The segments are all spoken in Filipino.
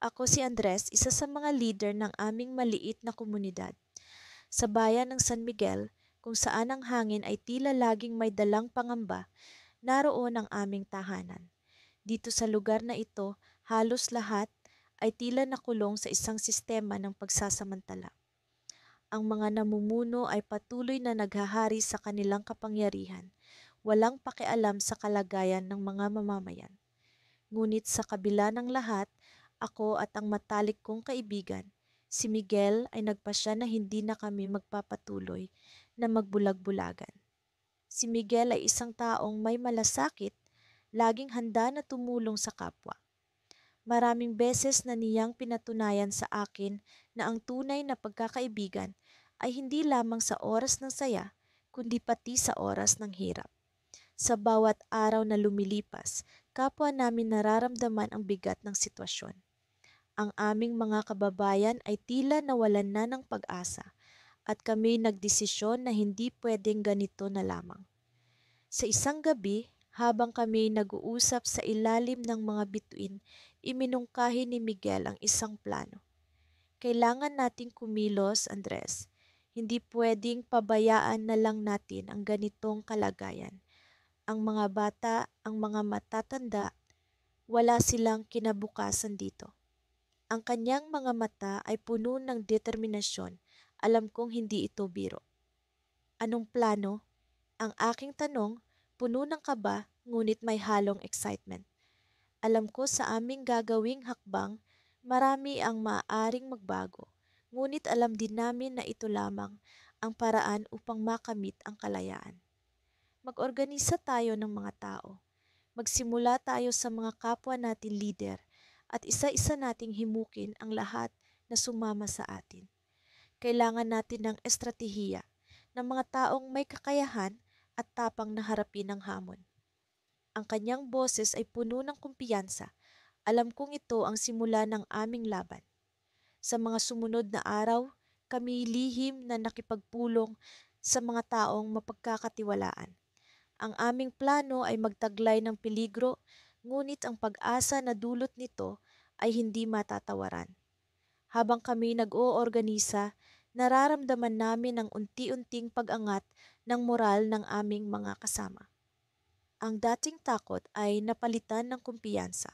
Ako si Andres, isa sa mga leader ng aming maliit na komunidad. Sa bayan ng San Miguel, kung saan ang hangin ay tila laging may dalang pangamba, naroon ang aming tahanan. Dito sa lugar na ito, halos lahat ay tila nakulong sa isang sistema ng pagsasamantala. Ang mga namumuno ay patuloy na naghahari sa kanilang kapangyarihan, walang pakialam sa kalagayan ng mga mamamayan. Ngunit sa kabila ng lahat, ako at ang matalik kong kaibigan, si Miguel ay nagpasya na hindi na kami magpapatuloy na magbulag-bulagan. Si Miguel ay isang taong may malasakit, laging handa na tumulong sa kapwa. Maraming beses na niyang pinatunayan sa akin na ang tunay na pagkakaibigan ay hindi lamang sa oras ng saya, kundi pati sa oras ng hirap. Sa bawat araw na lumilipas, kapwa namin nararamdaman ang bigat ng sitwasyon. Ang aming mga kababayan ay tila nawalan na ng pag-asa at kami nagdesisyon na hindi pwedeng ganito na lamang. Sa isang gabi, habang kami nag-uusap sa ilalim ng mga bituin, iminungkahi ni Miguel ang isang plano. Kailangan nating kumilos, Andres. Hindi pwedeng pabayaan na lang natin ang ganitong kalagayan. Ang mga bata, ang mga matatanda, wala silang kinabukasan dito. Ang kanyang mga mata ay puno ng determinasyon. Alam kong hindi ito biro. Anong plano? Ang aking tanong, puno ng kaba, ngunit may halong excitement. Alam ko sa aming gagawing hakbang, marami ang maaaring magbago. Ngunit alam din namin na ito lamang ang paraan upang makamit ang kalayaan. Mag-organisa tayo ng mga tao. Magsimula tayo sa mga kapwa natin leader at isa-isa nating himukin ang lahat na sumama sa atin. Kailangan natin ng estratehiya ng mga taong may kakayahan at tapang na harapin ang hamon. Ang kanyang boses ay puno ng kumpiyansa. Alam kong ito ang simula ng aming laban. Sa mga sumunod na araw, kami lihim na nakipagpulong sa mga taong mapagkakatiwalaan. Ang aming plano ay magtaglay ng peligro, ngunit ang pag-asa na dulot nito ay hindi matatawaran. Habang kami nag-oorganisa, nararamdaman namin ang unti-unting pag-angat ng moral ng aming mga kasama. Ang dating takot ay napalitan ng kumpiyansa.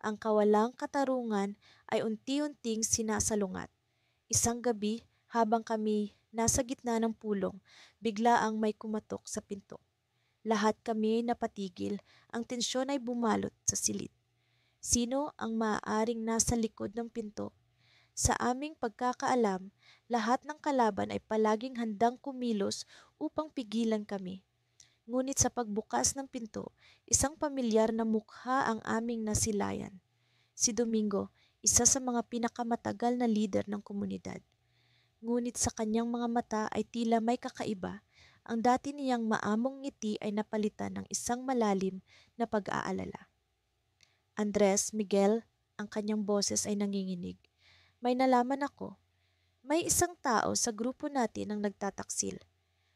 Ang kawalang katarungan ay unti-unting sinasalungat. Isang gabi, habang kami nasa gitna ng pulong, bigla ang may kumatok sa pinto. Lahat kami napatigil, ang tensyon ay bumalot sa silid. Sino ang maaaring nasa likod ng pinto? Sa aming pagkakaalam, lahat ng kalaban ay palaging handang kumilos upang pigilan kami. Ngunit sa pagbukas ng pinto, isang pamilyar na mukha ang aming nasilayan. Si Domingo, isa sa mga pinakamatagal na leader ng komunidad. Ngunit sa kanyang mga mata ay tila may kakaiba. Ang dati niyang maamong ngiti ay napalitan ng isang malalim na pag-aalala. Andres, Miguel, ang kanyang boses ay nanginginig. May nalaman ako. May isang tao sa grupo natin ang nagtataksil.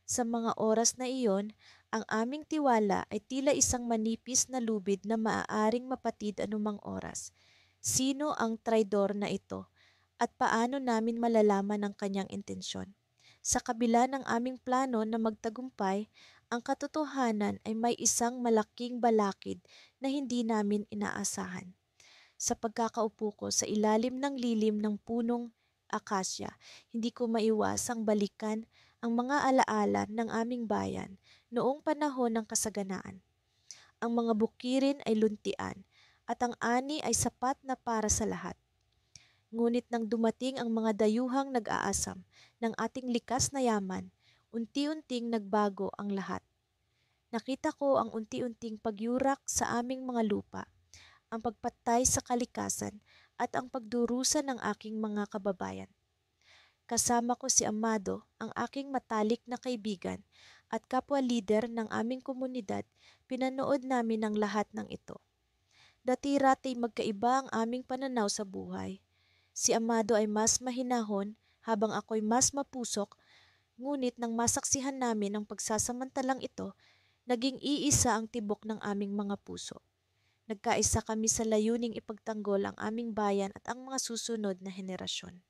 Sa mga oras na iyon, ang aming tiwala ay tila isang manipis na lubid na maaaring mapatid anumang oras. Sino ang traidor na ito? At paano namin malalaman ang kanyang intensyon? Sa kabila ng aming plano na magtagumpay, ang katotohanan ay may isang malaking balakid na hindi namin inaasahan. Sa pagkakaupo ko sa ilalim ng lilim ng punong akasya, hindi ko maiwasang balikan ang mga alaala ng aming bayan noong panahon ng kasaganaan. Ang mga bukirin ay luntian at ang ani ay sapat na para sa lahat. Ngunit nang dumating ang mga dayuhang nag-aasam ng ating likas na yaman, unti-unting nagbago ang lahat. Nakita ko ang unti-unting pagyurak sa aming mga lupa, ang pagpatay sa kalikasan at ang pagdurusa ng aking mga kababayan. Kasama ko si Amado, ang aking matalik na kaibigan at kapwa-lider ng aming komunidad, pinanood namin ang lahat ng ito. Dati-rati magkaiba ang aming pananaw sa buhay. Si Amado ay mas mahinahon habang ako'y mas mapusok, ngunit nang masaksihan namin ang pagsasamantalang ito, naging iisa ang tibok ng aming mga puso. Nagkaisa kami sa layuning ipagtanggol ang aming bayan at ang mga susunod na henerasyon.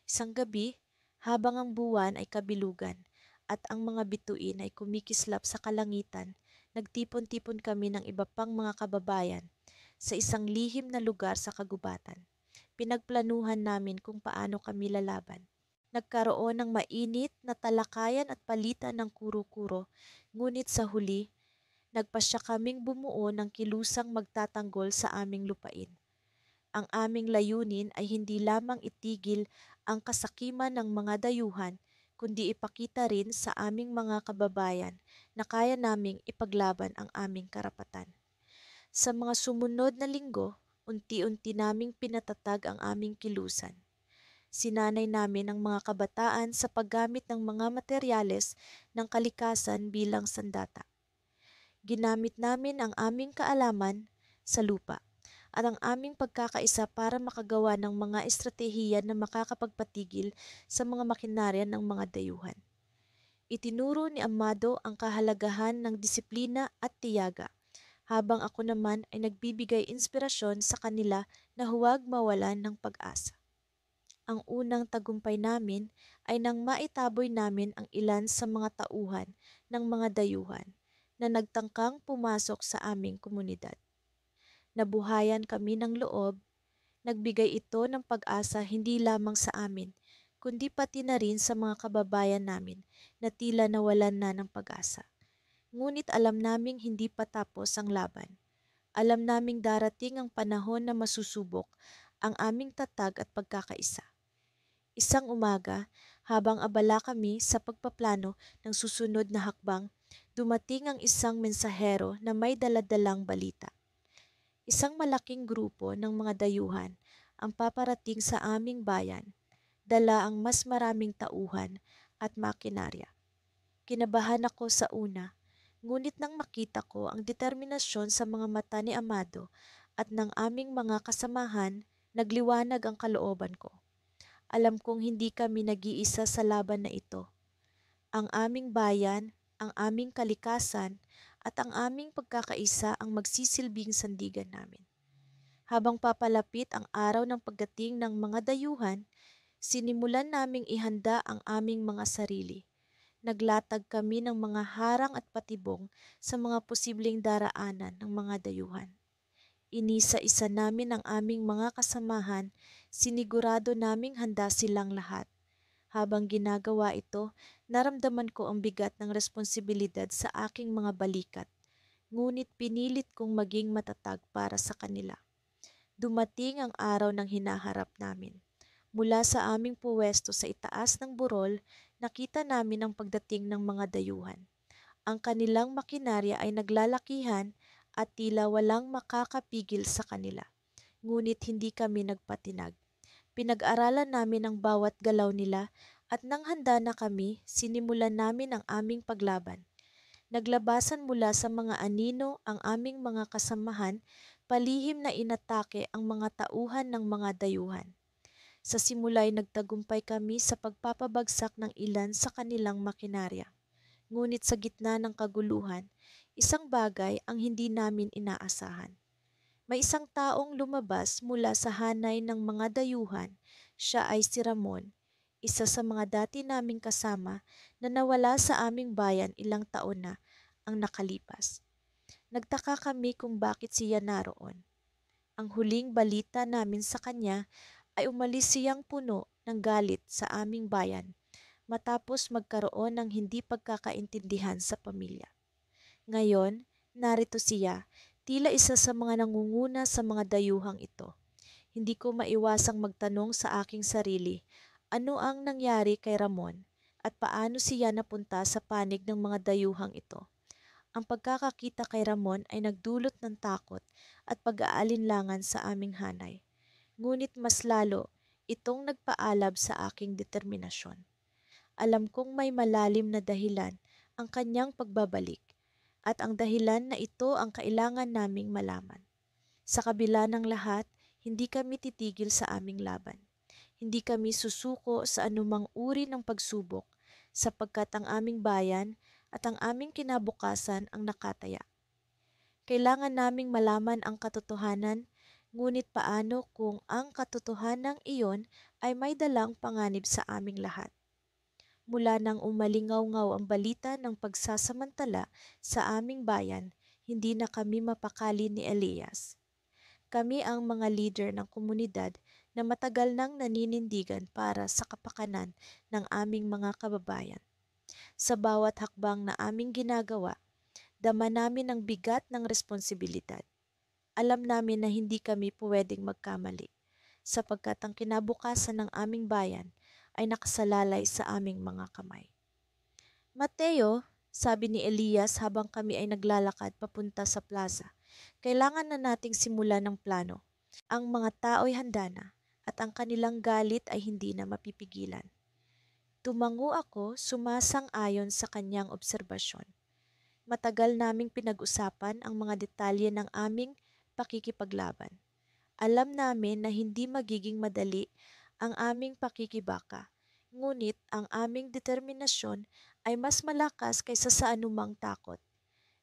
Isang gabi, habang ang buwan ay kabilugan at ang mga bituin ay kumikislap sa kalangitan, nagtipon-tipon kami ng iba pang mga kababayan sa isang lihim na lugar sa kagubatan. Pinagplanuhan namin kung paano kami lalaban. Nagkaroon ng mainit na talakayan at palitan ng kuro-kuro, ngunit sa huli, nagpasya kaming bumuo ng kilusang magtatanggol sa aming lupain. Ang aming layunin ay hindi lamang itigil ang kasakiman ng mga dayuhan, kundi ipakita rin sa aming mga kababayan na kaya naming ipaglaban ang aming karapatan. Sa mga sumunod na linggo, unti-unti naming pinatatag ang aming kilusan. Sinanay namin ang mga kabataan sa paggamit ng mga materyales ng kalikasan bilang sandata. Ginamit namin ang aming kaalaman sa lupa at ang aming pagkakaisa para makagawa ng mga estratehiya na makakapagpatigil sa mga makinarya ng mga dayuhan. Itinuro ni Amado ang kahalagahan ng disiplina at tiyaga, habang ako naman ay nagbibigay inspirasyon sa kanila na huwag mawalan ng pag-asa. Ang unang tagumpay namin ay nang maitaboy namin ang ilan sa mga tauhan ng mga dayuhan na nagtangkang pumasok sa aming komunidad. Nabuhayan kami ng loob, nagbigay ito ng pag-asa hindi lamang sa amin, kundi pati na rin sa mga kababayan namin na tila nawalan na ng pag-asa. Ngunit alam naming hindi pa tapos ang laban. Alam naming darating ang panahon na masusubok ang aming tatag at pagkakaisa. Isang umaga, habang abala kami sa pagpaplano ng susunod na hakbang, dumating ang isang mensahero na may daladalang balita. Isang malaking grupo ng mga dayuhan ang paparating sa aming bayan, dala ang mas maraming tauhan at makinarya. Kinabahan ako sa una, ngunit nang makita ko ang determinasyon sa mga mata ni Amado at ng aming mga kasamahan, nagliwanag ang kalooban ko. Alam kong hindi kami nag-iisa sa laban na ito. Ang aming bayan, ang aming kalikasan, at ang aming pagkakaisa ang magsisilbing sandigan namin. Habang papalapit ang araw ng pagdating ng mga dayuhan, sinimulan naming ihanda ang aming mga sarili. Naglatag kami ng mga harang at patibong sa mga posibleng daraanan ng mga dayuhan. Inisa-isa namin ang aming mga kasamahan, sinigurado naming handa silang lahat. Habang ginagawa ito, naramdaman ko ang bigat ng responsibilidad sa aking mga balikat, ngunit pinilit kong maging matatag para sa kanila. Dumating ang araw ng hinaharap namin. Mula sa aming puwesto sa itaas ng burol, nakita namin ang pagdating ng mga dayuhan. Ang kanilang makinarya ay naglalakihan at tila walang makakapigil sa kanila. Ngunit hindi kami nagpatinag. Pinag-aralan namin ang bawat galaw nila at nang handa na kami, sinimulan namin ang aming paglaban. Naglabasan mula sa mga anino ang aming mga kasamahan, palihim na inatake ang mga tauhan ng mga dayuhan. Sa simula'y nagtagumpay kami sa pagpapabagsak ng ilan sa kanilang makinarya. Ngunit sa gitna ng kaguluhan, isang bagay ang hindi namin inaasahan. May isang taong lumabas mula sa hanay ng mga dayuhan. Siya ay si Ramon, isa sa mga dati naming kasama na nawala sa aming bayan ilang taon na ang nakalipas. Nagtaka kami kung bakit siya naroon. Ang huling balita namin sa kanya ay umalis siyang puno ng galit sa aming bayan matapos magkaroon ng hindi pagkakaintindihan sa pamilya. Ngayon, narito siya, tila isa sa mga nangunguna sa mga dayuhang ito. Hindi ko maiwasang magtanong sa aking sarili, ano ang nangyari kay Ramon at paano siya napunta sa panig ng mga dayuhang ito? Ang pagkakakita kay Ramon ay nagdulot ng takot at pag-aalinlangan sa aming hanay. Ngunit mas lalo, itong nagpaalab sa aking determinasyon. Alam kong may malalim na dahilan ang kanyang pagbabalik at ang dahilan na ito ang kailangan naming malaman. Sa kabila ng lahat, hindi kami titigil sa aming laban. Hindi kami susuko sa anumang uri ng pagsubok sapagkat ang aming bayan at ang aming kinabukasan ang nakataya. Kailangan naming malaman ang katotohanan, ngunit paano kung ang katotohanang iyon ay may dalang panganib sa aming lahat? Mula nang umalingaw-ngaw ang balita ng pagsasamantala sa aming bayan, hindi na kami mapakali ni Elias. Kami ang mga leader ng komunidad na matagal nang naninindigan para sa kapakanan ng aming mga kababayan. Sa bawat hakbang na aming ginagawa, dama namin ang bigat ng responsibilidad. Alam namin na hindi kami pwedeng magkamali, sapagkat ang kinabukasan ng aming bayan ay nakasalalay sa aming mga kamay. Mateo, sabi ni Elias habang kami ay naglalakad papunta sa plaza, kailangan na nating simulan ng plano. Ang mga tao'y handa na at ang kanilang galit ay hindi na mapipigilan. Tumango ako sumasang-ayon sa kanyang obserbasyon. Matagal naming pinag-usapan ang mga detalye ng aming pakikipaglaban. Alam namin na hindi magiging madali ang aming pakikibaka, ngunit ang aming determinasyon ay mas malakas kaysa sa anumang takot.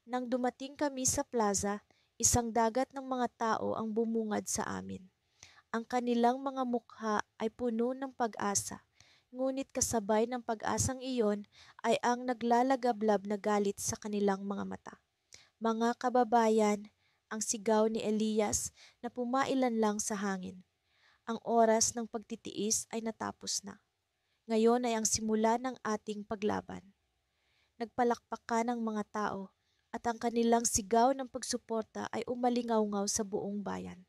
Nang dumating kami sa plaza, isang dagat ng mga tao ang bumungad sa amin. Ang kanilang mga mukha ay puno ng pag-asa, ngunit kasabay ng pag-asang iyon ay ang naglalagablab na galit sa kanilang mga mata. Mga kababayan, ang sigaw ni Elias na pumailan lang sa hangin. Ang oras ng pagtitiis ay natapos na. Ngayon ay ang simula ng ating paglaban. Nagpalakpakan ang mga tao at ang kanilang sigaw ng pagsuporta ay umalingaw-ngaw sa buong bayan.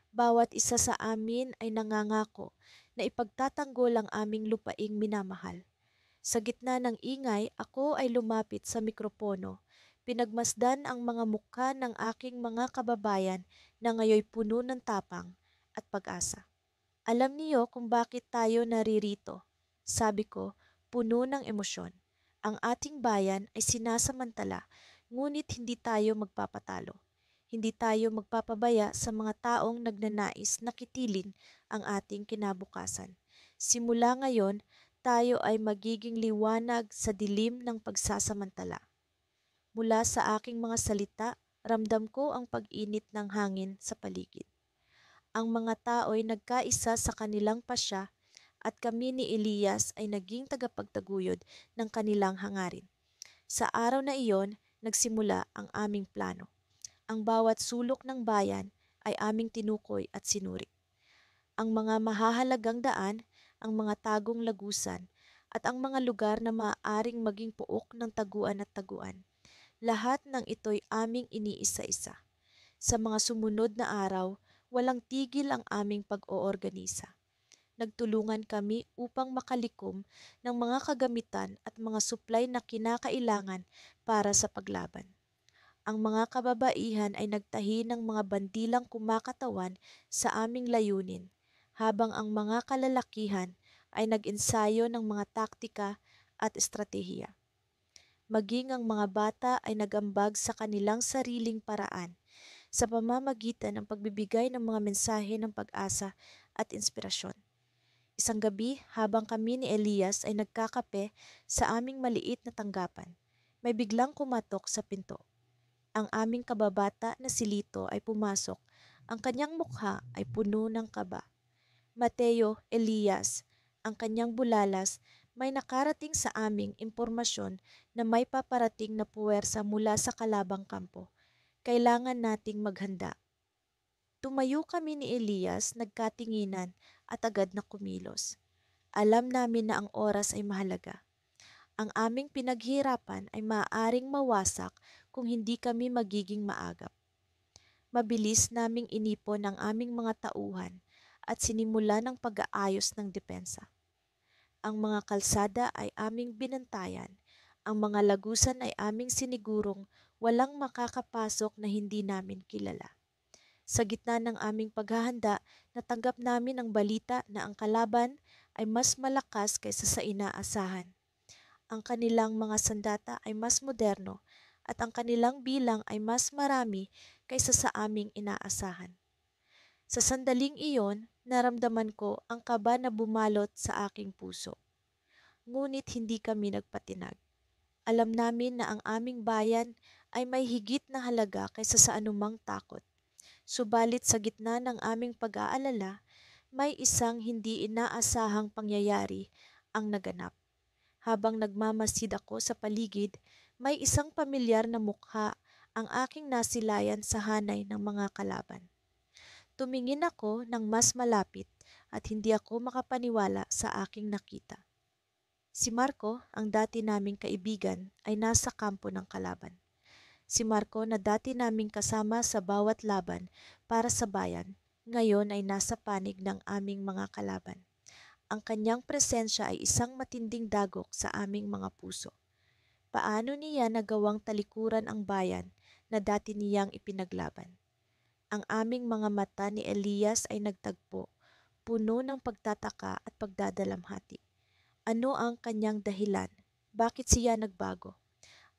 Bawat isa sa amin ay nangangako na ipagtatanggol ang aming lupaing minamahal. Sa gitna ng ingay, ako ay lumapit sa mikropono. Pinagmasdan ang mga mukha ng aking mga kababayan na ngayoy puno ng tapang at pag-asa. Alam niyo kung bakit tayo naririto. Sabi ko, puno ng emosyon. Ang ating bayan ay sinasamantala, ngunit hindi tayo magpapatalo. Hindi tayo magpapabaya sa mga taong nagnanais na kitilin ang ating kinabukasan. Simula ngayon, tayo ay magiging liwanag sa dilim ng pagsasamantala. Mula sa aking mga salita, ramdam ko ang pag-init ng hangin sa paligid. Ang mga tao'y nagkaisa sa kanilang pasya at kami ni Elias ay naging tagapagtaguyod ng kanilang hangarin. Sa araw na iyon, nagsimula ang aming plano. Ang bawat sulok ng bayan ay aming tinukoy at sinuri. Ang mga mahahalagang daan, ang mga tagong lagusan, at ang mga lugar na maaaring maging puok ng taguan at taguan. Lahat ng ito'y aming iniisa-isa. Sa mga sumunod na araw, walang tigil ang aming pag-oorganisa. Nagtulungan kami upang makalikom ng mga kagamitan at mga supply na kinakailangan para sa paglaban. Ang mga kababaihan ay nagtahi ng mga bandilang kumakatawan sa aming layunin, habang ang mga kalalakihan ay nag-ensayo ng mga taktika at estratehiya. Maging ang mga bata ay nagambag sa kanilang sariling paraan sa pamamagitan ng pagbibigay ng mga mensahe ng pag-asa at inspirasyon. Isang gabi, habang kami ni Elias ay nagkakape sa aming maliit na tanggapan, may biglang kumatok sa pinto. Ang aming kababata na si Lito ay pumasok. Ang kanyang mukha ay puno ng kaba. Mateo, Elias, ang kanyang bulalas, may nakarating sa aming impormasyon na may paparating na puwersa mula sa kalabang kampo. Kailangan nating maghanda. Tumayo kami ni Elias, nagkatinginan at agad na kumilos. Alam namin na ang oras ay mahalaga. Ang aming pinaghirapan ay maaaring mawasak kung hindi kami magiging maagap. Mabilis naming inipon ang aming mga tauhan at sinimula ng pag-aayos ng depensa. Ang mga kalsada ay aming binantayan, ang mga lagusan ay aming sinigurong walang makakapasok na hindi namin kilala. Sa gitna ng aming paghahanda, natanggap namin ang balita na ang kalaban ay mas malakas kaysa sa inaasahan. Ang kanilang mga sandata ay mas moderno at ang kanilang bilang ay mas marami kaysa sa aming inaasahan. Sa sandaling iyon, naramdaman ko ang kaba na bumalot sa aking puso. Ngunit hindi kami nagpatinag. Alam namin na ang aming bayan ay may higit na halaga kaysa sa anumang takot. Subalit sa gitna ng aming pag-aalala, may isang hindi inaasahang pangyayari ang naganap. Habang nagmamasid ako sa paligid, may isang pamilyar na mukha ang aking nasilayan sa hanay ng mga kalaban. Tumingin ako ng mas malapit at hindi ako makapaniwala sa aking nakita. Si Marco, ang dati naming kaibigan, ay nasa kampo ng kalaban. Si Marco na dati naming kasama sa bawat laban para sa bayan, ngayon ay nasa panig ng aming mga kalaban. Ang kanyang presensya ay isang matinding dagok sa aming mga puso. Paano niya nagawang talikuran ang bayan na dati niyang ipinaglaban? Ang aming mga mata ni Elias ay nagtagpo, puno ng pagtataka at pagdadalamhati. Ano ang kanyang dahilan? Bakit siya nagbago?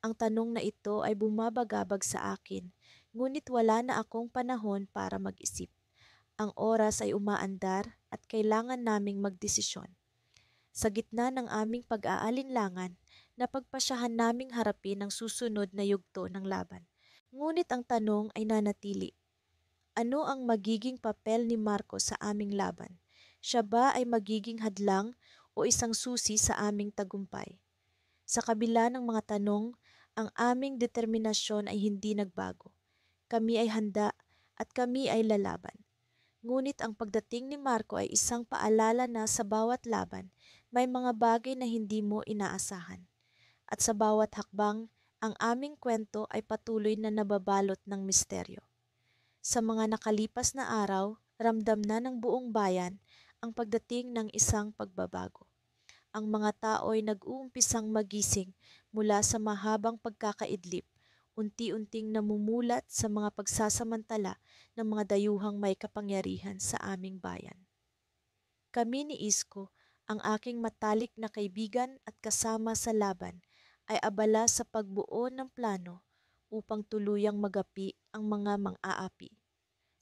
Ang tanong na ito ay bumabagabag sa akin, ngunit wala na akong panahon para mag-isip. Ang oras ay umaandar at kailangan naming magdesisyon. Sa gitna ng aming pag-aalinlangan, napagpasyahan naming harapin ang susunod na yugto ng laban. Ngunit ang tanong ay nanatili. Ano ang magiging papel ni Marco sa aming laban? Siya ba ay magiging hadlang o isang susi sa aming tagumpay? Sa kabila ng mga tanong, ang aming determinasyon ay hindi nagbago. Kami ay handa at kami ay lalaban. Ngunit ang pagdating ni Marco ay isang paalala na sa bawat laban, may mga bagay na hindi mo inaasahan. At sa bawat hakbang, ang aming kwento ay patuloy na nababalot ng misteryo. Sa mga nakalipas na araw, ramdam na ng buong bayan ang pagdating ng isang pagbabago. Ang mga tao ay nag-uumpisang magising mula sa mahabang pagkakaidlip, unti-unting namumulat sa mga pagsasamantala ng mga dayuhang may kapangyarihan sa aming bayan. Kami ni Isko, ang aking matalik na kaibigan at kasama sa laban, ay abala sa pagbuo ng plano upang tuluyang magapi ang mga mang-aapi.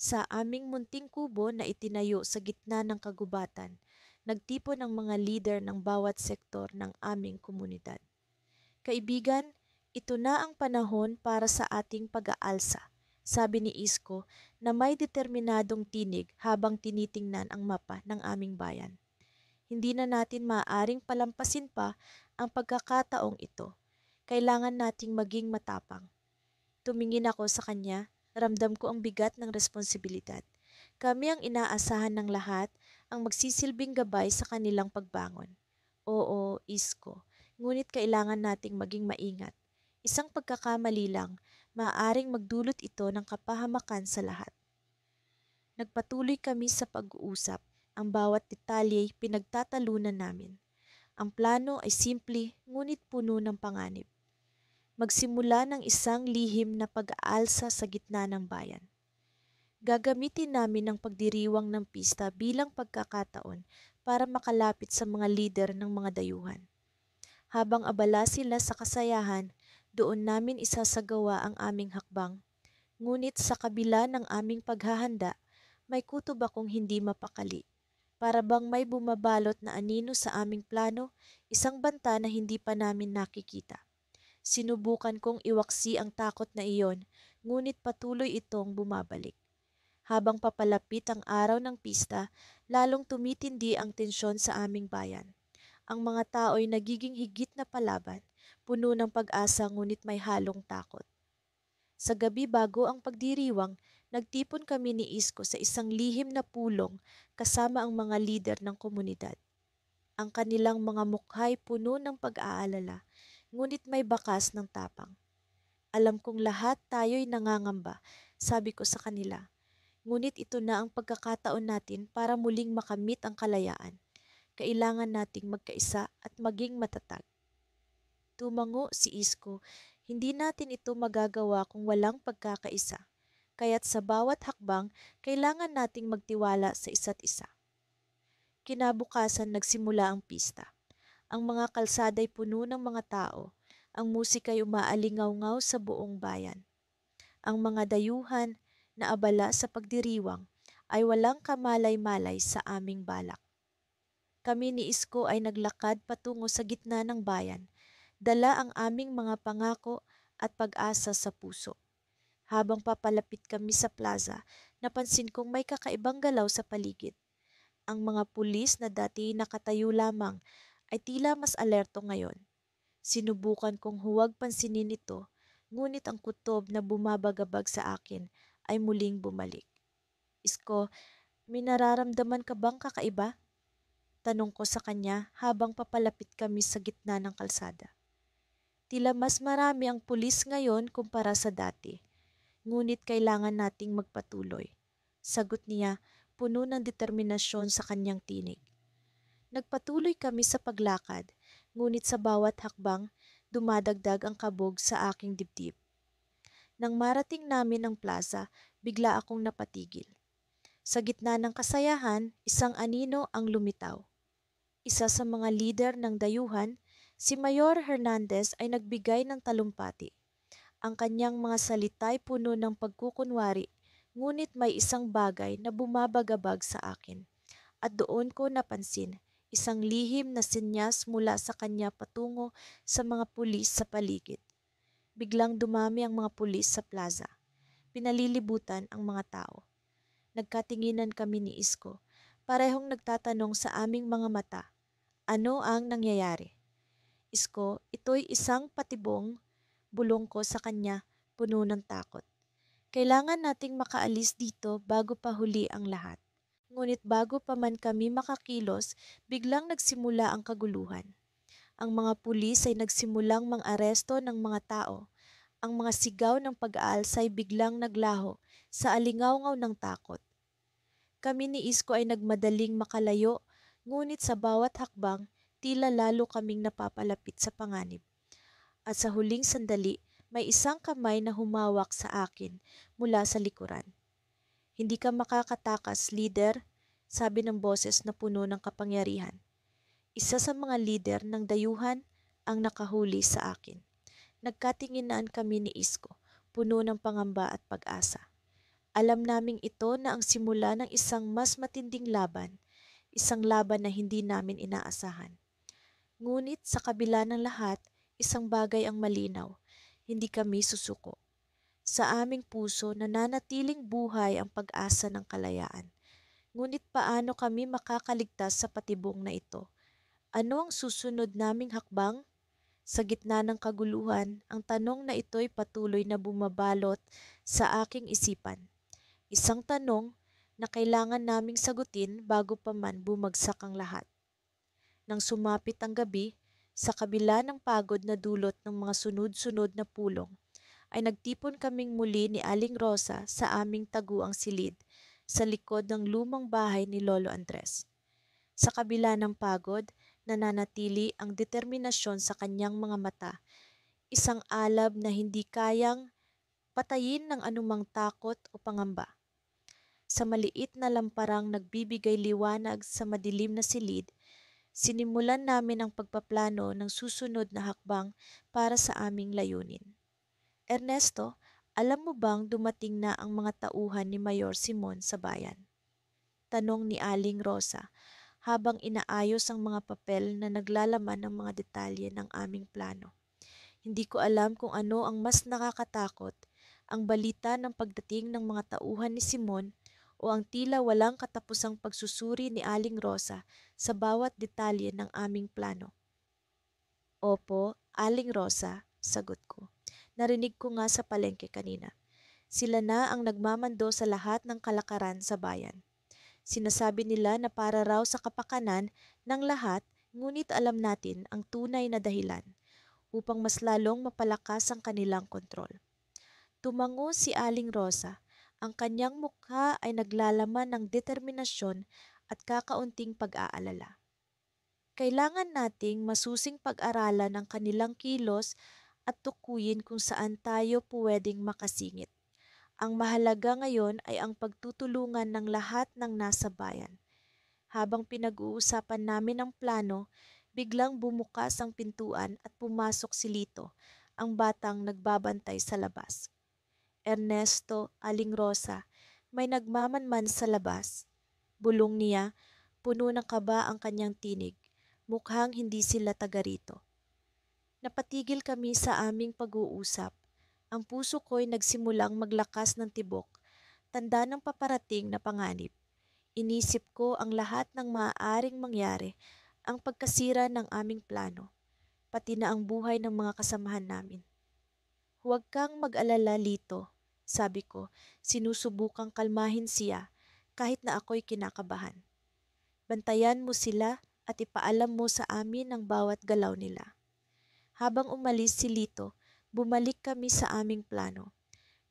Sa aming munting kubo na itinayo sa gitna ng kagubatan, nagtipon ang mga lider ng bawat sektor ng aming komunidad. Kaibigan, ito na ang panahon para sa ating pag-aalsa, sabi ni Isko na may determinadong tinig habang tinitingnan ang mapa ng aming bayan. Hindi na natin maaaring palampasin pa ang pagkakataong ito. Kailangan nating maging matapang. Tumingin ako sa kanya, ramdam ko ang bigat ng responsibilidad. Kami ang inaasahan ng lahat, ang magsisilbing gabay sa kanilang pagbangon. Oo, Isko, ngunit kailangan nating maging maingat. Isang pagkakamali lang, maaaring magdulot ito ng kapahamakan sa lahat. Nagpatuloy kami sa pag-uusap. Ang bawat detalye pinagtatalunan namin. Ang plano ay simple ngunit puno ng panganib. Magsimula ng isang lihim na pag-aalsa sa gitna ng bayan. Gagamitin namin ang pagdiriwang ng pista bilang pagkakataon para makalapit sa mga lider ng mga dayuhan. Habang abala sila sa kasayahan, doon namin isasagawa ang aming hakbang. Ngunit sa kabila ng aming paghahanda, may kutob akong hindi mapakali. Para bang may bumabalot na anino sa aming plano, isang banta na hindi pa namin nakikita. Sinubukan kong iwaksi ang takot na iyon, ngunit patuloy itong bumabalik. Habang papalapit ang araw ng pista, lalong tumitindi ang tensyon sa aming bayan. Ang mga tao ay nagiging higit na palaban, puno ng pag-asa ngunit may halong takot. Sa gabi bago ang pagdiriwang, nagtipon kami ni Isko sa isang lihim na pulong kasama ang mga lider ng komunidad. Ang kanilang mga mukha'y puno ng pag-aalala, ngunit may bakas ng tapang. Alam kong lahat tayo'y nangangamba, sabi ko sa kanila. Ngunit ito na ang pagkakataon natin para muling makamit ang kalayaan. Kailangan nating magkaisa at maging matatag. Tumango si Isko, hindi natin ito magagawa kung walang pagkakaisa. Kaya't sa bawat hakbang, kailangan nating magtiwala sa isa't isa. Kinabukasan nagsimula ang pista. Ang mga kalsada'y puno ng mga tao. Ang musika'y umaalingaw-ngaw sa buong bayan. Ang mga dayuhan na abala sa pagdiriwang ay walang kamalay-malay sa aming balak. Kami ni Isko ay naglakad patungo sa gitna ng bayan. Dala ang aming mga pangako at pag-asa sa puso. Habang papalapit kami sa plaza, napansin kong may kakaibang galaw sa paligid. Ang mga pulis na dati nakatayo lamang ay tila mas alerto ngayon. Sinubukan kong huwag pansinin ito, ngunit ang kutob na bumabagabag sa akin ay muling bumalik. Isko, may nararamdaman ka bang kakaiba? Tanong ko sa kanya habang papalapit kami sa gitna ng kalsada. Tila mas marami ang pulis ngayon kumpara sa dati, ngunit kailangan nating magpatuloy. Sagot niya, puno ng determinasyon sa kanyang tinig. Nagpatuloy kami sa paglakad, ngunit sa bawat hakbang, dumadagdag ang kabog sa aking dibdib. Nang marating namin ang plaza, bigla akong napatigil. Sa gitna ng kasayahan, isang anino ang lumitaw. Isa sa mga lider ng dayuhan, si Mayor Hernandez ay nagbigay ng talumpati. Ang kanyang mga salita'y puno ng pagkukunwari, ngunit may isang bagay na bumabagabag sa akin. At doon ko napansin, isang lihim na senyas mula sa kanya patungo sa mga pulis sa paligid. Biglang dumami ang mga pulis sa plaza. Pinalilibutan ang mga tao. Nagkatinginan kami ni Isko, parehong nagtatanong sa aming mga mata. Ano ang nangyayari? Isko, ito'y isang patibong, bulong ko sa kanya, puno ng takot. Kailangan nating makaalis dito bago pa huli ang lahat. Ngunit bago pa man kami makakilos, biglang nagsimula ang kaguluhan. Ang mga pulis ay nagsimulang mang-aresto ng mga tao. Ang mga sigaw ng pag-aalsa ay biglang naglaho sa alingawngaw ng takot. Kami ni Isko ay nagmadaling makalayo, ngunit sa bawat hakbang, tila lalo kaming napapalapit sa panganib. At sa huling sandali, may isang kamay na humawak sa akin mula sa likuran. Hindi ka makakatakas, leader, sabi ng boses na puno ng kapangyarihan. Isa sa mga leader ng dayuhan ang nakahuli sa akin. Nagkatinginan kami ni Isko, puno ng pangamba at pag-asa. Alam naming ito na ang simula ng isang mas matinding laban, isang laban na hindi namin inaasahan. Ngunit sa kabila ng lahat, isang bagay ang malinaw, hindi kami susuko. Sa aming puso nananatiling buhay ang pag-asa ng kalayaan. Ngunit paano kami makakaligtas sa patibong na ito? Ano ang susunod naming hakbang? Sa gitna ng kaguluhan, ang tanong na ito'y patuloy na bumabalot sa aking isipan. Isang tanong na kailangan naming sagutin bago pa man bumagsak ang lahat. Nang sumapit ang gabi, sa kabila ng pagod na dulot ng mga sunod-sunod na pulong, ay nagtipon kaming muli ni Aling Rosa sa aming taguang silid sa likod ng lumang bahay ni Lolo Andres. Sa kabila ng pagod, nananatili ang determinasyon sa kanyang mga mata, isang alab na hindi kayang patayin ng anumang takot o pangamba. Sa maliit na lamparang nagbibigay liwanag sa madilim na silid, sinimulan namin ang pagpaplano ng susunod na hakbang para sa aming layunin. Ernesto, alam mo bang dumating na ang mga tauhan ni Mayor Simon sa bayan? Tanong ni Aling Rosa habang inaayos ang mga papel na naglalaman ng mga detalye ng aming plano. Hindi ko alam kung ano ang mas nakakatakot, ang balita ng pagdating ng mga tauhan ni Simon o ang tila walang katapusang pagsusuri ni Aling Rosa sa bawat detalye ng aming plano. Opo, Aling Rosa, sagot ko. Narinig ko nga sa palengke kanina. Sila na ang nagmamando sa lahat ng kalakaran sa bayan. Sinasabi nila na para raw sa kapakanan ng lahat, ngunit alam natin ang tunay na dahilan upang mas lalong mapalakas ang kanilang kontrol. Tumango si Aling Rosa. Ang kanyang mukha ay naglalaman ng determinasyon at kakaunting pag-aalala. Kailangan nating masusing pag-aralan ang kanilang kilos at tukuyin kung saan tayo pwedeng makasingit. Ang mahalaga ngayon ay ang pagtutulungan ng lahat ng nasa bayan. Habang pinag-uusapan namin ang plano, biglang bumukas ang pintuan at pumasok si Lito, ang batang nagbabantay sa labas. Ernesto, Aling Rosa, may nagmamanman sa labas. Bulong niya, puno ng kaba ang kanyang tinig. Mukhang hindi sila taga rito. Napatigil kami sa aming pag-uusap. Ang puso ko'y nagsimulang maglakas ng tibok, tanda ng paparating na panganib. Inisip ko ang lahat ng maaaring mangyari, ang pagkasira ng aming plano, pati na ang buhay ng mga kasamahan namin. Huwag kang mag-alala, Lito, sabi ko, sinusubukang kalmahin siya kahit na ako'y kinakabahan. Bantayan mo sila at ipaalam mo sa amin ang bawat galaw nila. Habang umalis si Lito, bumalik kami sa aming plano.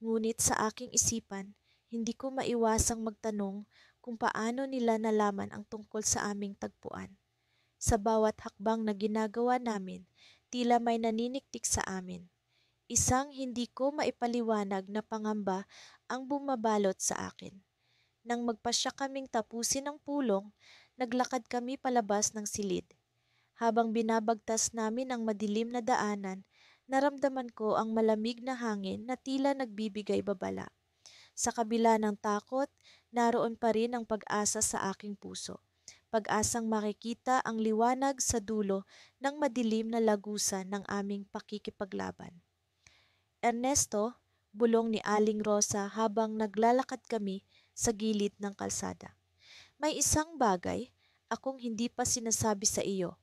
Ngunit sa aking isipan, hindi ko maiwasang magtanong kung paano nila nalaman ang tungkol sa aming tagpuan. Sa bawat hakbang na ginagawa namin, tila may naniniktik sa amin. Isang hindi ko maipaliwanag na pangamba ang bumabalot sa akin. Nang magpasya kaming tapusin ang pulong, naglakad kami palabas ng silid. Habang binabagtas namin ang madilim na daanan, naramdaman ko ang malamig na hangin na tila nagbibigay babala. Sa kabila ng takot, naroon pa rin ang pag-asa sa aking puso. Pag-asang makikita ang liwanag sa dulo ng madilim na lagusan ng aming pakikipaglaban. Ernesto, bulong ni Aling Rosa habang naglalakad kami sa gilid ng kalsada. May isang bagay akong hindi pa sinasabi sa iyo.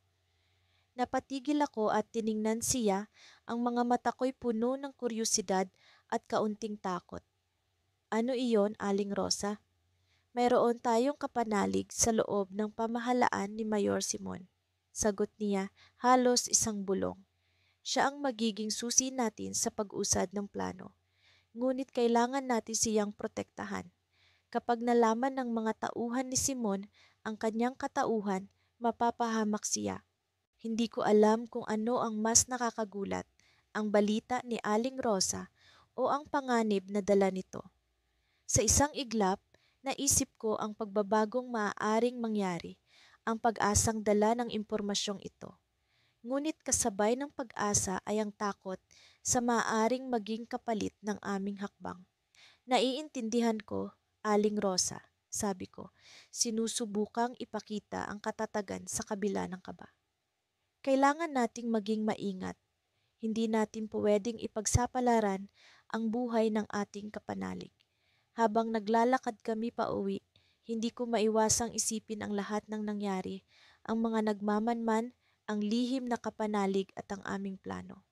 Napatigil ako at tiningnan siya, ang mga mata ko'y puno ng kuryosidad at kaunting takot. Ano iyon, Aling Rosa? Mayroon tayong kapanalig sa loob ng pamahalaan ni Mayor Simon. Sagot niya, halos isang bulong. Siya ang magiging susi natin sa pag-usad ng plano. Ngunit kailangan natin siyang protektahan. Kapag nalaman ng mga tauhan ni Simon ang kanyang katauhan, mapapahamak siya. Hindi ko alam kung ano ang mas nakakagulat, ang balita ni Aling Rosa o ang panganib na dala nito. Sa isang iglap, naisip ko ang pagbabagong maaaring mangyari, ang pag-asang dala ng impormasyong ito. Ngunit kasabay ng pag-asa ay ang takot sa maaaring maging kapalit ng aming hakbang. Naiintindihan ko, Aling Rosa, sabi ko, sinusubukang ipakita ang katatagan sa kabila ng kaba. Kailangan nating maging maingat. Hindi natin pwedeng ipagsapalaran ang buhay ng ating kapanalig. Habang naglalakad kami pauwi, hindi ko maiwasang isipin ang lahat ng nangyari, ang mga nagmamanman, ang lihim na kapanalig at ang aming plano.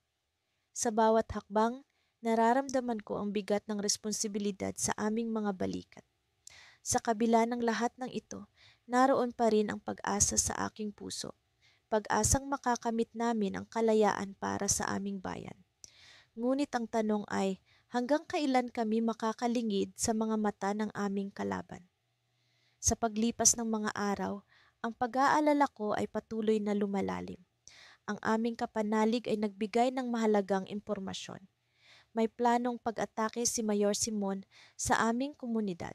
Sa bawat hakbang, nararamdaman ko ang bigat ng responsibilidad sa aming mga balikat. Sa kabila ng lahat ng ito, naroon pa rin ang pag-asa sa aking puso. Pag-asang makakamit namin ang kalayaan para sa aming bayan. Ngunit ang tanong ay, hanggang kailan kami makakalingid sa mga mata ng aming kalaban? Sa paglipas ng mga araw, ang pag-aalala ko ay patuloy na lumalalim. Ang aming kapanalig ay nagbigay ng mahalagang impormasyon. May planong pag-atake si Mayor Simon sa aming komunidad.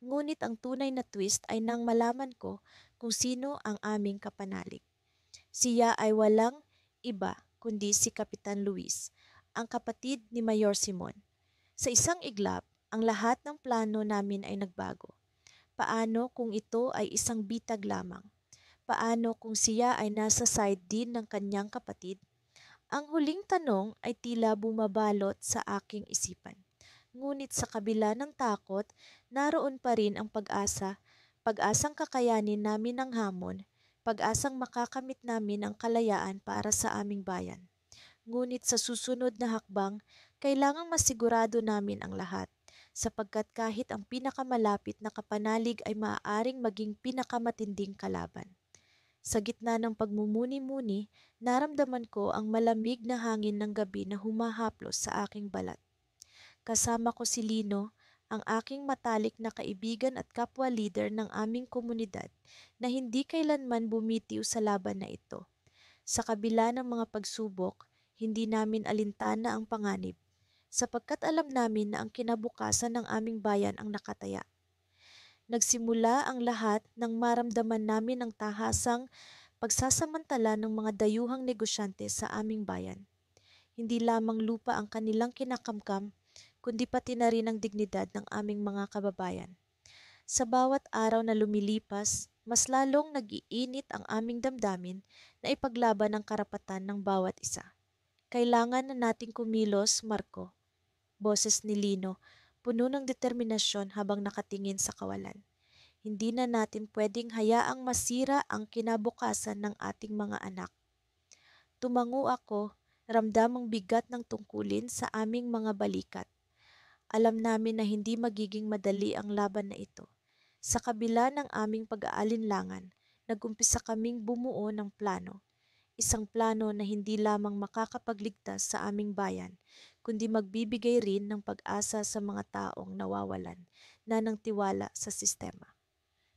Ngunit ang tunay na twist ay nang malaman ko kung sino ang aming kapanalig. Siya ay walang iba kundi si Kapitan Luis, ang kapatid ni Mayor Simon. Sa isang iglap, ang lahat ng plano namin ay nagbago. Paano kung ito ay isang bitag lamang? Paano kung siya ay nasa side din ng kanyang kapatid? Ang huling tanong ay tila bumabalot sa aking isipan. Ngunit sa kabila ng takot, naroon pa rin ang pag-asa, pag-asang kakayanin namin ang hamon, pag-asang makakamit namin ang kalayaan para sa aming bayan. Ngunit sa susunod na hakbang, kailangang masigurado namin ang lahat, sapagkat kahit ang pinakamalapit na kapanalig ay maaaring maging pinakamatinding kalaban. Sa gitna ng pagmumuni-muni, naramdaman ko ang malamig na hangin ng gabi na humahaplos sa aking balat. Kasama ko si Lino, ang aking matalik na kaibigan at kapwa-leader ng aming komunidad na hindi kailanman bumitiw sa laban na ito. Sa kabila ng mga pagsubok, hindi namin alintana ang panganib, sapagkat alam namin na ang kinabukasan ng aming bayan ang nakataya. Nagsimula ang lahat nang maramdaman namin ang tahasang pagsasamantala ng mga dayuhang negosyante sa aming bayan. Hindi lamang lupa ang kanilang kinakamkam, kundi pati na rin ang dignidad ng aming mga kababayan. Sa bawat araw na lumilipas, mas lalong nag-iinit ang aming damdamin na ipaglaban ang karapatan ng bawat isa. Kailangan na nating kumilos, Marco. Boses ni Lino, puno ng determinasyon habang nakatingin sa kawalan. Hindi na natin pwedeng hayaang masira ang kinabukasan ng ating mga anak. Tumango ako, ramdam ang bigat ng tungkulin sa aming mga balikat. Alam namin na hindi magiging madali ang laban na ito. Sa kabila ng aming pag-aalinlangan, nagumpisa kaming bumuo ng plano. Isang plano na hindi lamang makakapagligtas sa aming bayan, kundi magbibigay rin ng pag-asa sa mga taong nawawalan na ng tiwala sa sistema.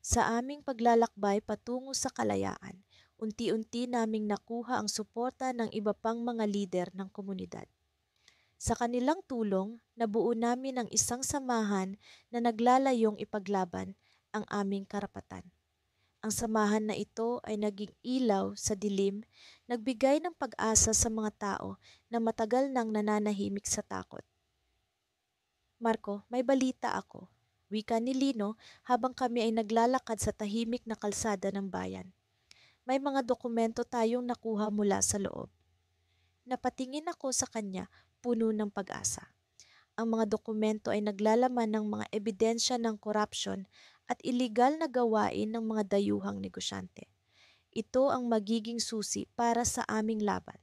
Sa aming paglalakbay patungo sa kalayaan, unti-unti naming nakuha ang suporta ng iba pang mga lider ng komunidad. Sa kanilang tulong, nabuo namin ang isang samahan na naglalayong ipaglaban ang aming karapatan. Ang samahan na ito ay naging ilaw sa dilim, nagbigay ng pag-asa sa mga tao na matagal nang nananahimik sa takot. Marco, may balita ako. Wika ni Lino habang kami ay naglalakad sa tahimik na kalsada ng bayan. May mga dokumento tayong nakuha mula sa loob. Napatingin ako sa kanya, puno ng pag-asa. Ang mga dokumento ay naglalaman ng mga ebidensya ng korupsyon at iligal na gawain ng mga dayuhang negosyante. Ito ang magiging susi para sa aming laban.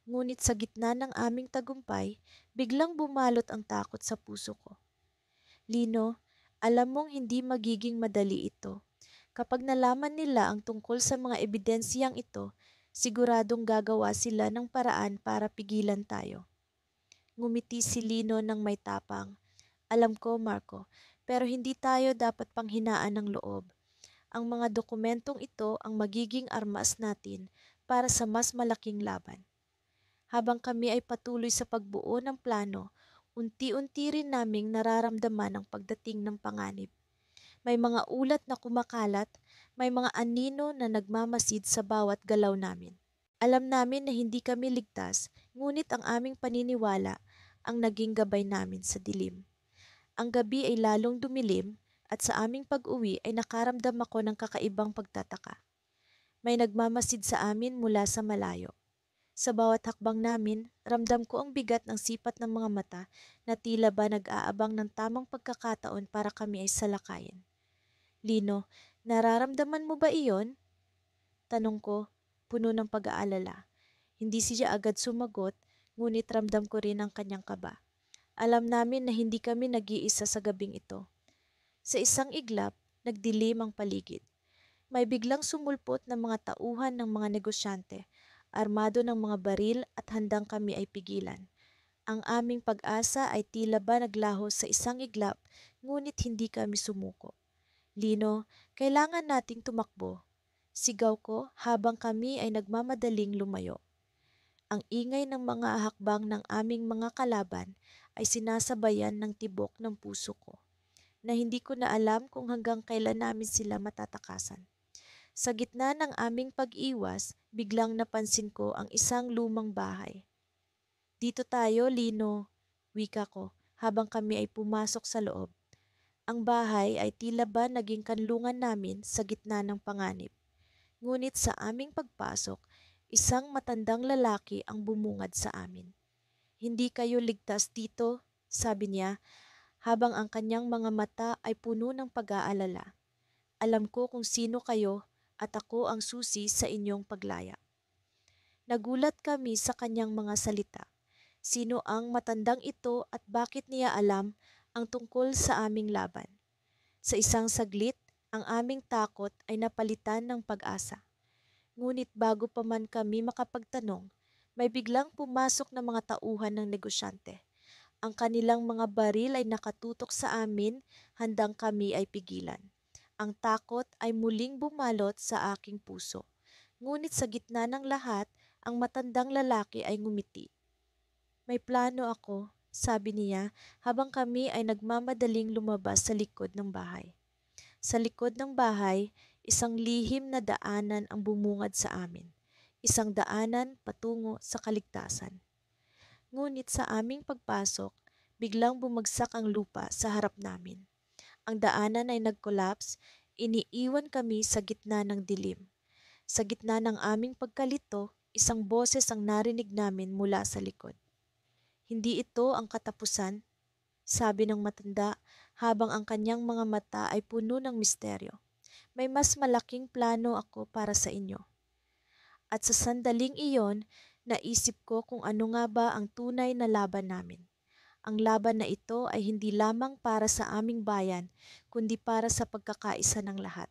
Ngunit sa gitna ng aming tagumpay, biglang bumalot ang takot sa puso ko. Lino, alam mong hindi magiging madali ito. Kapag nalaman nila ang tungkol sa mga ebidensyang ito, siguradong gagawa sila ng paraan para pigilan tayo. Ngumiti si Lino ng may tapang. Alam ko, Marco, pero hindi tayo dapat panghinaan ng loob. Ang mga dokumentong ito ang magiging armas natin para sa mas malaking laban. Habang kami ay patuloy sa pagbuo ng plano, unti-unti rin naming nararamdaman ang pagdating ng panganib. May mga ulat na kumakalat, may mga anino na nagmamasid sa bawat galaw namin. Alam namin na hindi kami ligtas, ngunit ang aming paniniwala ang naging gabay namin sa dilim. Ang gabi ay lalong dumilim at sa aming pag-uwi ay nakaramdam ako ng kakaibang pagtataka. May nagmamasid sa amin mula sa malayo. Sa bawat hakbang namin, ramdam ko ang bigat ng sipat ng mga mata na tila ba nag-aabang ng tamang pagkakataon para kami ay salakayin. Lino, nararamdaman mo ba iyon? Tanong ko, puno ng pag-aalala. Hindi siya agad sumagot, ngunit ramdam ko rin ang kanyang kaba. Alam namin na hindi kami nag-iisa sa gabing ito. Sa isang iglap, nagdilim ang paligid. May biglang sumulpot na mga tauhan ng mga negosyante, armado ng mga baril at handang kami ay pigilan. Ang aming pag-asa ay tila ba naglaho sa isang iglap, ngunit hindi kami sumuko. Lino, kailangan nating tumakbo. Sigaw ko habang kami ay nagmamadaling lumayo. Ang ingay ng mga hakbang ng aming mga kalaban ay sinasabayan ng tibok ng puso ko, na hindi ko na alam kung hanggang kailan namin sila matatakasan. Sa gitna ng aming pag-iwas, biglang napansin ko ang isang lumang bahay. Dito tayo, Lino, wika ko, habang kami ay pumasok sa loob. Ang bahay ay tila ba naging kanlungan namin sa gitna ng panganib. Ngunit sa aming pagpasok, isang matandang lalaki ang bumungad sa amin. Hindi kayo ligtas dito, sabi niya, habang ang kanyang mga mata ay puno ng pag-aalala. Alam ko kung sino kayo at ako ang susi sa inyong paglaya. Nagulat kami sa kanyang mga salita. Sino ang matandang ito at bakit niya alam ang tungkol sa aming laban? Sa isang saglit, ang aming takot ay napalitan ng pag-asa. Ngunit bago pa man kami makapagtanong, may biglang pumasok na mga tauhan ng negosyante. Ang kanilang mga baril ay nakatutok sa amin, handang kami ay pigilan. Ang takot ay muling bumalot sa aking puso. Ngunit sa gitna ng lahat, ang matandang lalaki ay ngumiti. May plano ako, sabi niya habang kami ay nagmamadaling lumabas sa likod ng bahay. Sa likod ng bahay, isang lihim na daanan ang bumungad sa amin. Isang daanan patungo sa kaligtasan. Ngunit sa aming pagpasok, biglang bumagsak ang lupa sa harap namin. Ang daanan ay nag-collapse, iniiwan kami sa gitna ng dilim. Sa gitna ng aming pagkalito, isang boses ang narinig namin mula sa likod. Hindi ito ang katapusan, sabi ng matanda habang ang kanyang mga mata ay puno ng misteryo. May mas malaking plano ako para sa inyo. At sa sandaling iyon, naisip ko kung ano nga ba ang tunay na laban namin. Ang laban na ito ay hindi lamang para sa aming bayan, kundi para sa pagkakaisa ng lahat.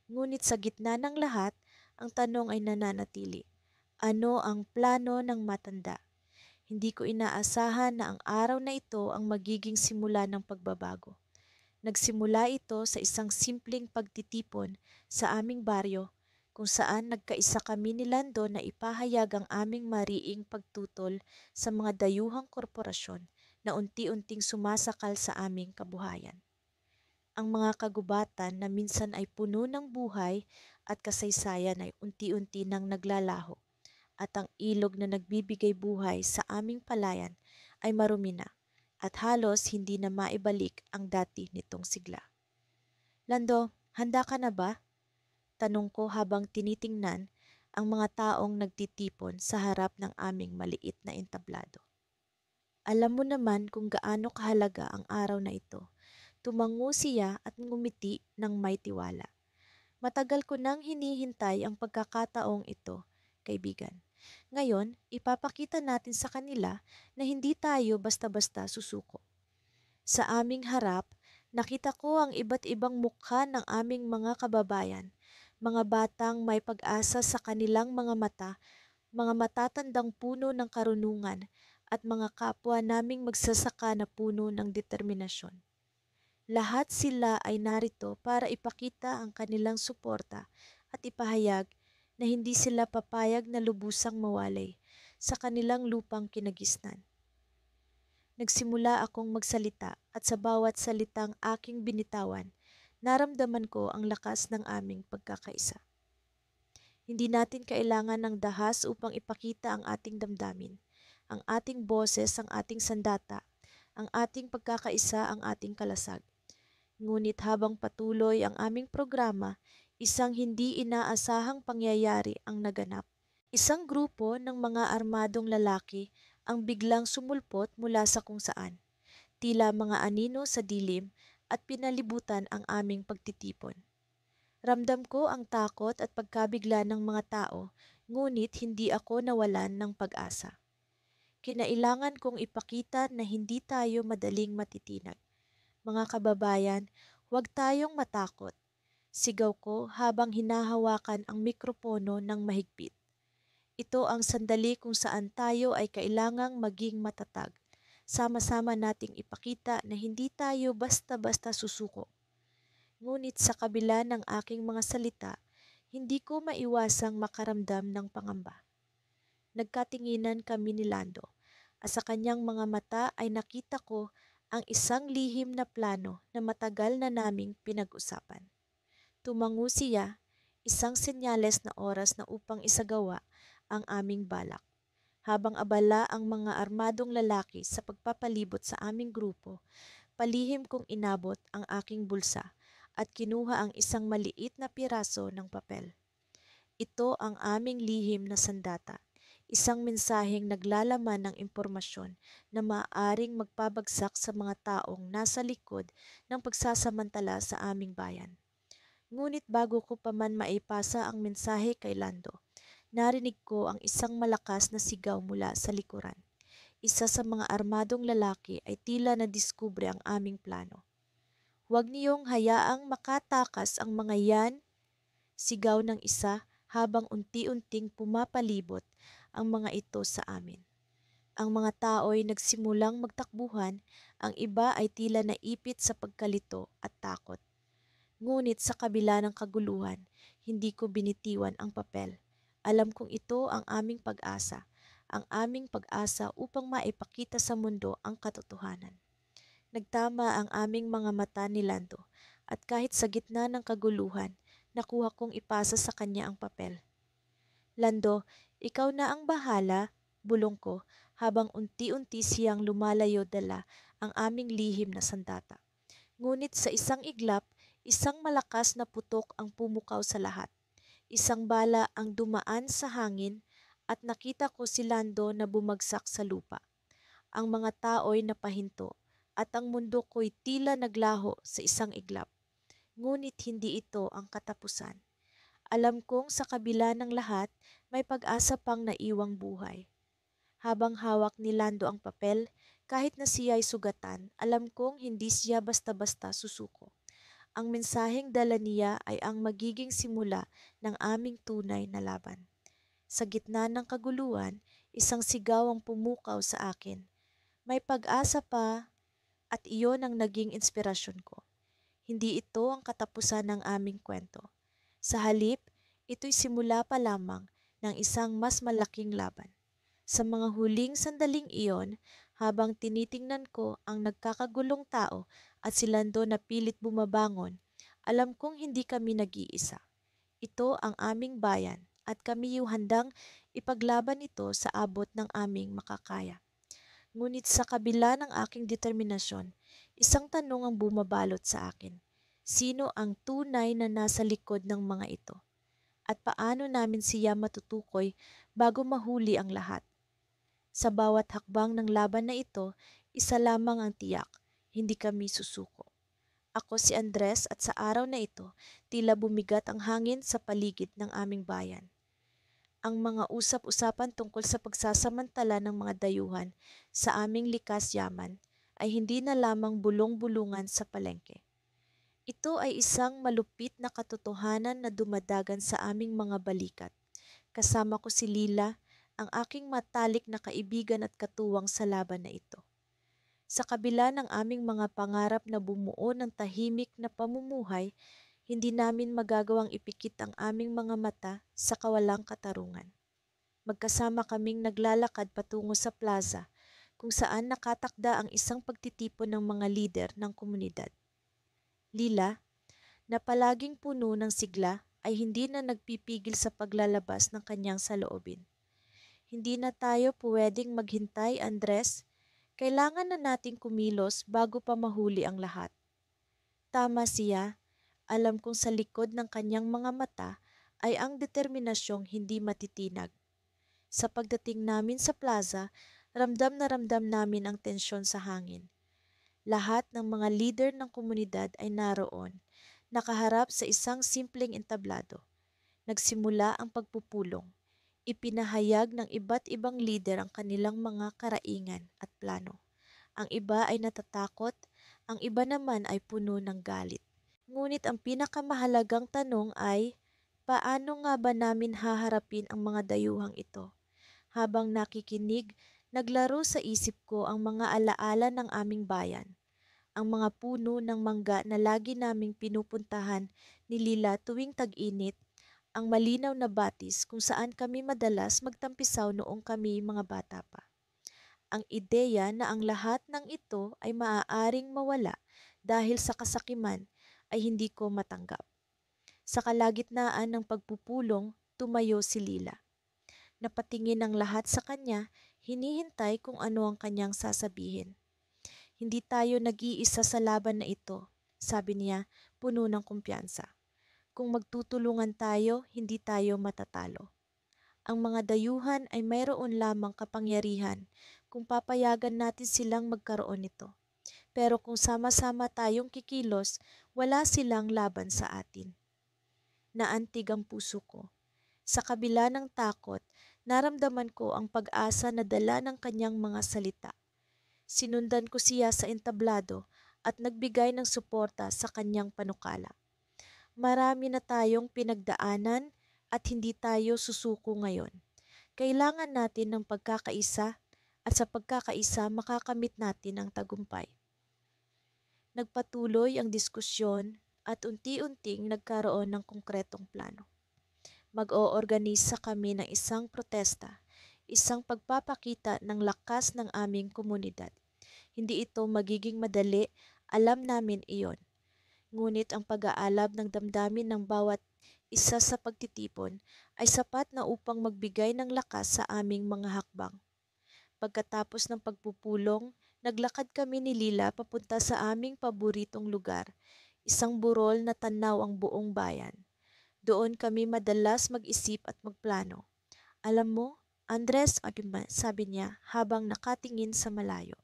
Ngunit sa gitna ng lahat, ang tanong ay nananatili. Ano ang plano ng matanda? Hindi ko inaasahan na ang araw na ito ang magiging simula ng pagbabago. Nagsimula ito sa isang simpleng pagtitipon sa aming baryo kung saan nagkaisa kami ni Lando na ipahayag ang aming mariing pagtutol sa mga dayuhang korporasyon na unti-unting sumasakal sa aming kabuhayan. Ang mga kagubatan na minsan ay puno ng buhay at kasaysayan ay unti-unti nang naglalaho at ang ilog na nagbibigay buhay sa aming palayan ay marumi na at halos hindi na maibalik ang dati nitong sigla. Lando, handa ka na ba? Tanong ko habang tinitingnan ang mga taong nagtitipon sa harap ng aming maliit na entablado. Alam mo naman kung gaano kahalaga ang araw na ito. Tumango siya at ngumiti ng may tiwala. Matagal ko nang hinihintay ang pagkakataong ito, kaibigan. Ngayon, ipapakita natin sa kanila na hindi tayo basta-basta susuko. Sa aming harap, nakita ko ang iba't ibang mukha ng aming mga kababayan, mga batang may pag-asa sa kanilang mga mata, mga matatandang puno ng karunungan, at mga kapwa naming magsasaka na puno ng determinasyon. Lahat sila ay narito para ipakita ang kanilang suporta at ipahayag na hindi sila papayag na lubusang mawalay sa kanilang lupang kinagisnan. Nagsimula akong magsalita at sa bawat salitang aking binitawan, naramdaman ko ang lakas ng aming pagkakaisa. Hindi natin kailangan ng dahas upang ipakita ang ating damdamin, ang ating boses, ang ating sandata, ang ating pagkakaisa, ang ating kalasag. Ngunit habang patuloy ang aming programa, isang hindi inaasahang pangyayari ang naganap. Isang grupo ng mga armadong lalaki ang biglang sumulpot mula sa kung saan. Tila mga anino sa dilim at pinalibutan ang aming pagtitipon. Ramdam ko ang takot at pagkabigla ng mga tao, ngunit hindi ako nawalan ng pag-asa. Kinailangan kong ipakita na hindi tayo madaling matitinag. Mga kababayan, huwag tayong matakot. Sigaw ko habang hinahawakan ang mikropono ng mahigpit. Ito ang sandali kung saan tayo ay kailangang maging matatag. Sama-sama nating ipakita na hindi tayo basta-basta susuko. Ngunit sa kabila ng aking mga salita, hindi ko maiwasang makaramdam ng pangamba. Nagkatinginan kami ni Lando at sa kanyang mga mata ay nakita ko ang isang lihim na plano na matagal na naming pinag-usapan. Tumango siya, isang senyales na oras na upang isagawa ang aming balak. Habang abala ang mga armadong lalaki sa pagpapalibot sa aming grupo, palihim kong inabot ang aking bulsa at kinuha ang isang maliit na piraso ng papel. Ito ang aming lihim na sandata, isang mensaheng naglalaman ng impormasyon na maaaring magpabagsak sa mga taong nasa likod ng pagsasamantala sa aming bayan. Ngunit bago ko pa man maipasa ang mensahe kay Lando, narinig ko ang isang malakas na sigaw mula sa likuran. Isa sa mga armadong lalaki ay tila nadiskubre ang aming plano. Huwag niyong hayaang makatakas ang mga yan, sigaw ng isa habang unti-unting pumapalibot ang mga ito sa amin. Ang mga tao ay nagsimulang magtakbuhan, ang iba ay tila naipit sa pagkalito at takot. Ngunit sa kabila ng kaguluhan, hindi ko binitiwan ang papel. Alam kong ito ang aming pag-asa, ang aming pag-asa upang maipakita sa mundo ang katotohanan. Nagtama ang aming mga mata ni Lando at kahit sa gitna ng kaguluhan, nakuha kong ipasa sa kanya ang papel. Lando, ikaw na ang bahala, bulong ko habang unti-unti siyang lumalayo dala ang aming lihim na sandata. Ngunit sa isang iglap, isang malakas na putok ang pumukaw sa lahat. Isang bala ang dumaan sa hangin at nakita ko si Lando na bumagsak sa lupa. Ang mga tao'y napahinto at ang mundo ko'y tila naglaho sa isang iglap. Ngunit hindi ito ang katapusan. Alam kong sa kabila ng lahat, may pag-asa pang naiwang buhay. Habang hawak ni Lando ang papel, kahit na siya ay sugatan, alam kong hindi siya basta-basta susuko. Ang mensaheng dala niya ay ang magiging simula ng aming tunay na laban. Sa gitna ng kaguluhan, isang sigaw ang pumukaw sa akin. May pag-asa pa, at iyon ang naging inspirasyon ko. Hindi ito ang katapusan ng aming kwento. Sa halip, ito'y simula pa lamang ng isang mas malaking laban. Sa mga huling sandaling iyon, habang tinitingnan ko ang nagkakagulong tao at si Lando na pilit bumabangon, alam kong hindi kami nag-iisa. Ito ang aming bayan at kami yung handang ipaglaban ito sa abot ng aming makakaya. Ngunit sa kabila ng aking determinasyon, isang tanong ang bumabalot sa akin. Sino ang tunay na nasa likod ng mga ito? At paano namin siya matutukoy bago mahuli ang lahat? Sa bawat hakbang ng laban na ito, isa lamang ang tiyak, hindi kami susuko. Ako si Andres at sa araw na ito, tila bumigat ang hangin sa paligid ng aming bayan. Ang mga usap-usapan tungkol sa pagsasamantala ng mga dayuhan sa aming likas yaman ay hindi na lamang bulong-bulungan sa palengke. Ito ay isang malupit na katotohanan na dumadagan sa aming mga balikat. Kasama ko si Lila, ang aking matalik na kaibigan at katuwang sa laban na ito. Sa kabila ng aming mga pangarap na bumuo ng tahimik na pamumuhay, hindi namin magagawang ipikit ang aming mga mata sa kawalang katarungan. Magkasama kaming naglalakad patungo sa plaza kung saan nakatakda ang isang pagtitipon ng mga lider ng komunidad. Lila, na palaging puno ng sigla, ay hindi na nagpipigil sa paglalabas ng kanyang saloobin. Hindi na tayo pwedeng maghintay, Andres. Kailangan na nating kumilos bago pa mahuli ang lahat. Tama siya. Alam kong sa likod ng kanyang mga mata ay ang determinasyong hindi matitinag. Sa pagdating namin sa plaza, ramdam na ramdam namin ang tensyon sa hangin. Lahat ng mga leader ng komunidad ay naroon, nakaharap sa isang simpleng entablado. Nagsimula ang pagpupulong. Ipinahayag ng iba't ibang leader ang kanilang mga karaingan at plano. Ang iba ay natatakot, ang iba naman ay puno ng galit. Ngunit ang pinakamahalagang tanong ay, paano nga ba namin haharapin ang mga dayuhang ito? Habang nakikinig, naglaro sa isip ko ang mga alaala ng aming bayan. Ang mga puno ng mangga na lagi naming pinupuntahan ni Lila tuwing tag-init, ang malinaw na batis kung saan kami madalas magtampisaw noong kami mga bata pa. Ang ideya na ang lahat ng ito ay maaaring mawala dahil sa kasakiman ay hindi ko matanggap. Sa kalagitnaan ng pagpupulong, tumayo si Lila. Napatingin ang lahat sa kanya, hinihintay kung ano ang kanyang sasabihin. Hindi tayo nag-iisa sa laban na ito, sabi niya, puno ng kumpiyansa. Kung magtutulungan tayo, hindi tayo matatalo. Ang mga dayuhan ay mayroon lamang kapangyarihan kung papayagan natin silang magkaroon nito. Pero kung sama-sama tayong kikilos, wala silang laban sa atin. Naantig ang puso ko. Sa kabila ng takot, naramdaman ko ang pag-asa na dala ng kanyang mga salita. Sinundan ko siya sa entablado at nagbigay ng suporta sa kanyang panukala. Marami na tayong pinagdaanan at hindi tayo susuko ngayon. Kailangan natin ng pagkakaisa at sa pagkakaisa makakamit natin ang tagumpay. Nagpatuloy ang diskusyon at unti-unting nagkaroon ng konkretong plano. Mag-oorganisa kami ng isang protesta, isang pagpapakita ng lakas ng aming komunidad. Hindi ito magiging madali, alam namin iyon. Ngunit ang pag-aalab ng damdamin ng bawat isa sa pagtitipon ay sapat na upang magbigay ng lakas sa aming mga hakbang. Pagkatapos ng pagpupulong, naglakad kami ni Lila papunta sa aming paboritong lugar, isang burol na tanaw ang buong bayan. Doon kami madalas mag-isip at magplano. Alam mo, Andres, sabi niya habang nakatingin sa malayo,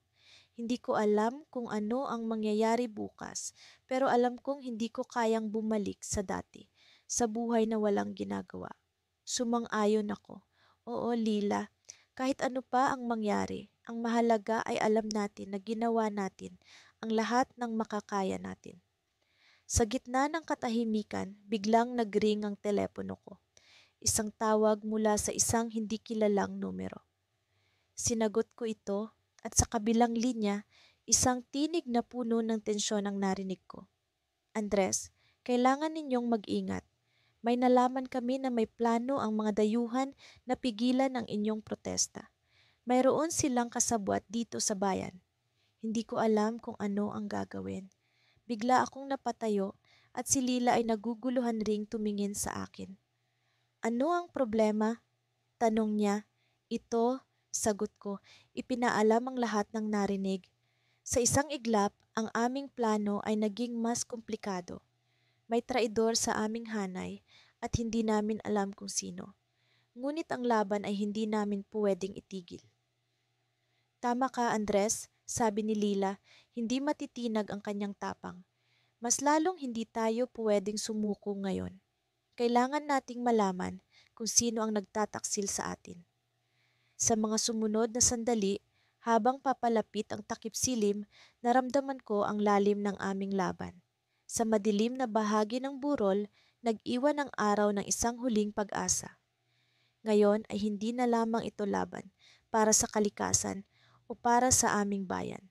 Hindi ko alam kung ano ang mangyayari bukas, pero alam kong hindi ko kayang bumalik sa dati, sa buhay na walang ginagawa. Sumang-ayon ako. Oo, Lila, kahit ano pa ang mangyari, ang mahalaga ay alam natin na ginawa natin ang lahat ng makakaya natin. Sa gitna ng katahimikan, biglang nagring ang telepono ko. Isang tawag mula sa isang hindi kilalang numero. Sinagot ko ito at sa kabilang linya, isang tinig na puno ng tensyon ang narinig ko. Andres, kailangan ninyong mag-ingat. May nalaman kami na may plano ang mga dayuhan na pigilan ang inyong protesta. Mayroon silang kasabwat dito sa bayan. Hindi ko alam kung ano ang gagawin. Bigla akong napatayo at si Lila ay naguguluhan ring tumingin sa akin. Ano ang problema? Tanong niya. Ito, sagot ko, ipinaalam ang lahat ng narinig. Sa isang iglap, ang aming plano ay naging mas komplikado. May traidor sa aming hanay at hindi namin alam kung sino. Ngunit ang laban ay hindi namin pwedeng itigil. Tama ka, Andres, sabi ni Lila, hindi matitinag ang kanyang tapang. Mas lalong hindi tayo pwedeng sumuko ngayon. Kailangan nating malaman kung sino ang nagtataksil sa atin. Sa mga sumunod na sandali, habang papalapit ang takip silim, naramdaman ko ang lalim ng aming laban. Sa madilim na bahagi ng burol, nag-iwan ang araw ng isang huling pag-asa. Ngayon ay hindi na lamang ito laban para sa kalikasan o para sa aming bayan.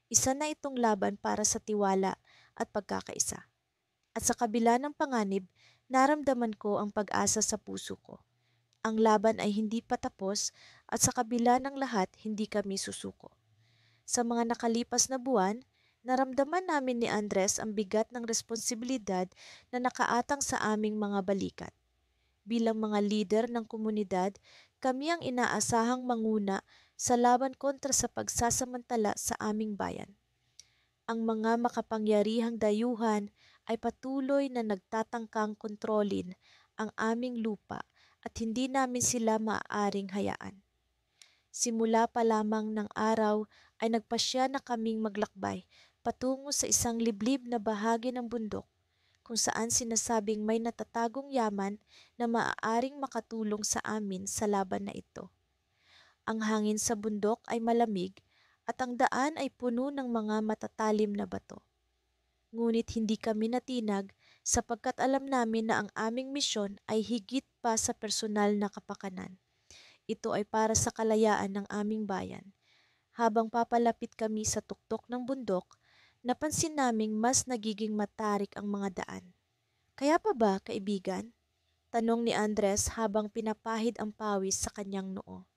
Isa na itong laban para sa tiwala at pagkakaisa. At sa kabila ng panganib, naramdaman ko ang pag-asa sa puso ko. Ang laban ay hindi pa tapos at sa kabila ng lahat, hindi kami susuko. Sa mga nakalipas na buwan, naramdaman namin ni Andres ang bigat ng responsibilidad na nakaatang sa aming mga balikat. Bilang mga lider ng komunidad, kami ang inaasahang manguna sa laban kontra sa pagsasamantala sa aming bayan. Ang mga makapangyarihang dayuhan ay patuloy na nagtatangkang kontrolin ang aming lupa at hindi namin sila maaaring hayaan. Simula pa lamang ng araw ay nagpasya na kaming maglakbay patungo sa isang liblib na bahagi ng bundok kung saan sinasabing may natatagong yaman na maaaring makatulong sa amin sa laban na ito. Ang hangin sa bundok ay malamig at ang daan ay puno ng mga matatalim na bato. Ngunit hindi kami natinag sapagkat alam namin na ang aming misyon ay higit pa sa personal na kapakanan. Ito ay para sa kalayaan ng aming bayan. Habang papalapit kami sa tuktok ng bundok, napansin naming mas nagiging matarik ang mga daan. Kaya pa ba, kaibigan? Tanong ni Andres habang pinapahid ang pawis sa kanyang noo.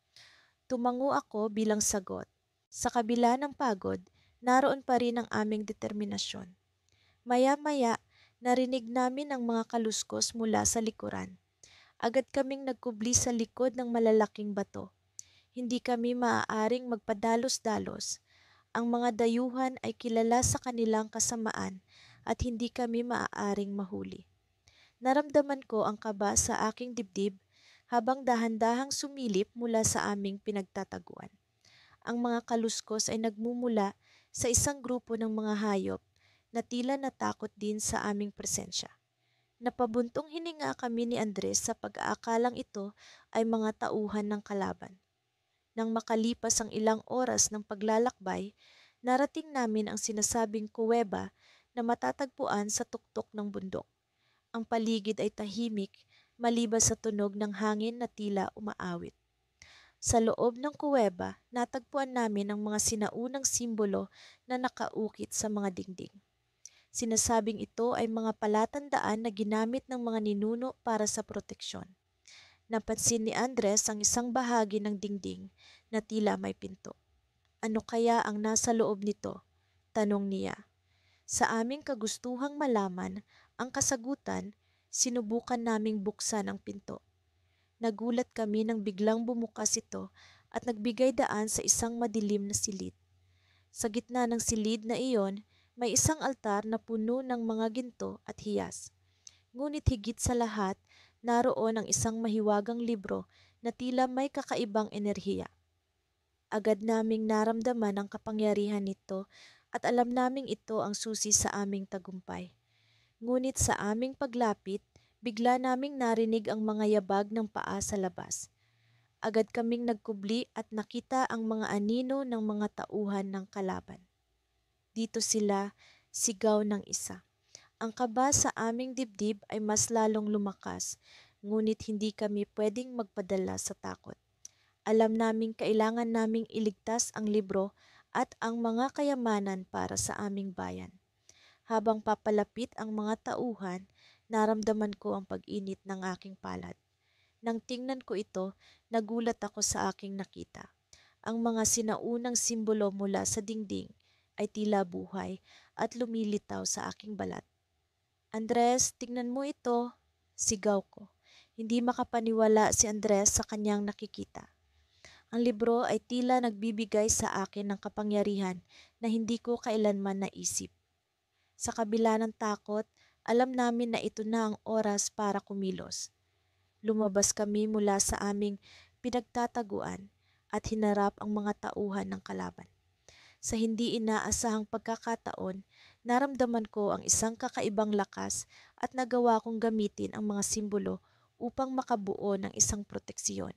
Tumango ako bilang sagot. Sa kabila ng pagod, naroon pa rin ang aming determinasyon. Maya-maya, narinig namin ang mga kaluskos mula sa likuran. Agad kaming nagkubli sa likod ng malalaking bato. Hindi kami maaaring magpadalos-dalos. Ang mga dayuhan ay kilala sa kanilang kasamaan at hindi kami maaaring mahuli. Naramdaman ko ang kaba sa aking dibdib habang dahan-dahang sumilip mula sa aming pinagtataguan. Ang mga kaluskos ay nagmumula sa isang grupo ng mga hayop na tila natakot din sa aming presensya. Napabuntong hininga kami ni Andres sa pag-aakalang ito ay mga tauhan ng kalaban. Nang makalipas ang ilang oras ng paglalakbay, narating namin ang sinasabing kuweba na matatagpuan sa tuktok ng bundok. Ang paligid ay tahimik maliban sa tunog ng hangin na tila umaawit. Sa loob ng kuweba, natagpuan namin ang mga sinaunang simbolo na nakaukit sa mga dingding. Sinasabing ito ay mga palatandaan na ginamit ng mga ninuno para sa proteksyon. Napansin ni Andres ang isang bahagi ng dingding na tila may pinto. Ano kaya ang nasa loob nito? Tanong niya. Sa aming kagustuhang malaman ang kasagutan, sinubukan naming buksan ang pinto. Nagulat kami nang biglang bumukas ito at nagbigay daan sa isang madilim na silid. Sa gitna ng silid na iyon, may isang altar na puno ng mga ginto at hiyas. Ngunit higit sa lahat, naroon ang isang mahiwagang libro na tila may kakaibang enerhiya. Agad naming naramdaman ang kapangyarihan nito at alam naming ito ang susi sa aming tagumpay. Ngunit sa aming paglapit, bigla naming narinig ang mga yabag ng paa sa labas. Agad kaming nagkubli at nakita ang mga anino ng mga tauhan ng kalaban. Dito sila, sigaw ng isa. Ang kaba sa aming dibdib ay mas lalong lumakas, ngunit hindi kami pwedeng magpadala sa takot. Alam naming kailangan naming iligtas ang libro at ang mga kayamanan para sa aming bayan. Habang papalapit ang mga tauhan, naramdaman ko ang pag-init ng aking palad. Nang tingnan ko ito, nagulat ako sa aking nakita. Ang mga sinaunang simbolo mula sa dingding ay tila buhay at lumilitaw sa aking balat. Andres, tingnan mo ito, sigaw ko. Hindi makapaniwala si Andres sa kanyang nakikita. Ang libro ay tila nagbibigay sa akin ng kapangyarihan na hindi ko kailanman naisip. Sa kabila ng takot, alam namin na ito na ang oras para kumilos. Lumabas kami mula sa aming pinagtataguan at hinarap ang mga tauhan ng kalaban. Sa hindi inaasahang pagkakataon, naramdaman ko ang isang kakaibang lakas at nagawa kong gamitin ang mga simbolo upang makabuo ng isang proteksyon.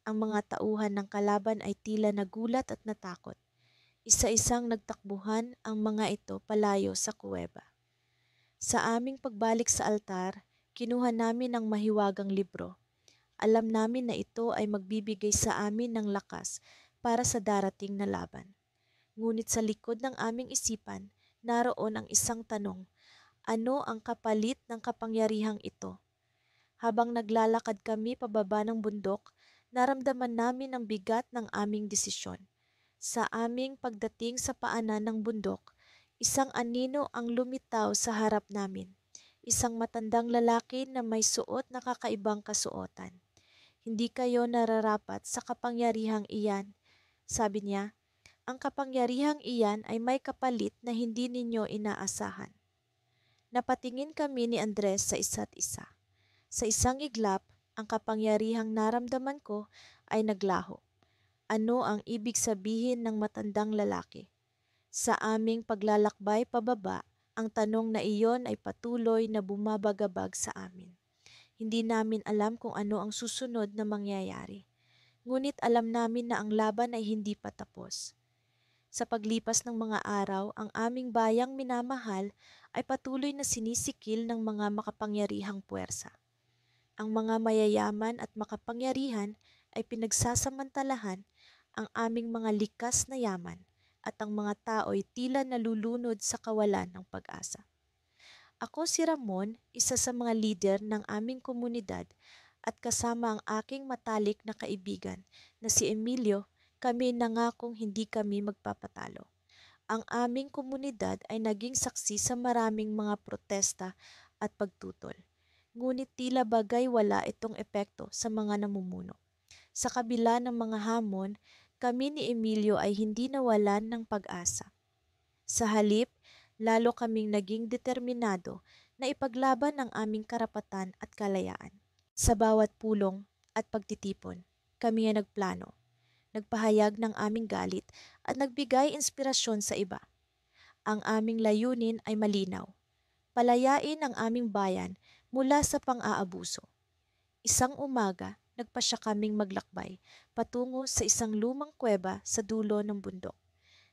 Ang mga tauhan ng kalaban ay tila nagulat at natakot. Isa-isang nagtakbuhan ang mga ito palayo sa kuweba. Sa aming pagbalik sa altar, kinuha namin ang mahiwagang libro. Alam namin na ito ay magbibigay sa amin ng lakas para sa darating na laban. Ngunit sa likod ng aming isipan, naroon ang isang tanong, ano ang kapalit ng kapangyarihang ito? Habang naglalakad kami pababa ng bundok, naramdaman namin ang bigat ng aming desisyon. Sa aming pagdating sa paanan ng bundok, isang anino ang lumitaw sa harap namin. Isang matandang lalaki na may suot na kakaibang kasuotan. Hindi kayo nararapat sa kapangyarihang iyan, sabi niya. Ang kapangyarihang iyan ay may kapalit na hindi ninyo inaasahan. Napatingin kami ni Andres sa isa't isa. Sa isang iglap, ang kapangyarihang naramdaman ko ay naglaho. Ano ang ibig sabihin ng matandang lalaki? Sa aming paglalakbay pababa, ang tanong na iyon ay patuloy na bumabagabag sa amin. Hindi namin alam kung ano ang susunod na mangyayari. Ngunit alam namin na ang laban ay hindi pa tapos. Sa paglipas ng mga araw, ang aming bayang minamahal ay patuloy na sinisikil ng mga makapangyarihang puwersa. Ang mga mayayaman at makapangyarihan ay pinagsasamantalahan ang aming mga likas na yaman at ang mga tao ay tila nalulunod sa kawalan ng pag-asa. Ako si Ramon, isa sa mga leader ng aming komunidad at kasama ang aking matalik na kaibigan na si Emilio, kami nangakong hindi kami magpapatalo. Ang aming komunidad ay naging saksi sa maraming mga protesta at pagtutol. Ngunit tila bagay wala itong epekto sa mga namumuno. Sa kabila ng mga hamon, kami ni Emilio ay hindi nawalan ng pag-asa. Sa halip, lalo kaming naging determinado na ipaglaban ang aming karapatan at kalayaan. Sa bawat pulong at pagtitipon, kami ay nagplano, nagpahayag ng aming galit at nagbigay inspirasyon sa iba. Ang aming layunin ay malinaw, palayain ang aming bayan mula sa pang-aabuso. Isang umaga, nagpasya kaming maglakbay patungo sa isang lumang kuweba sa dulo ng bundok.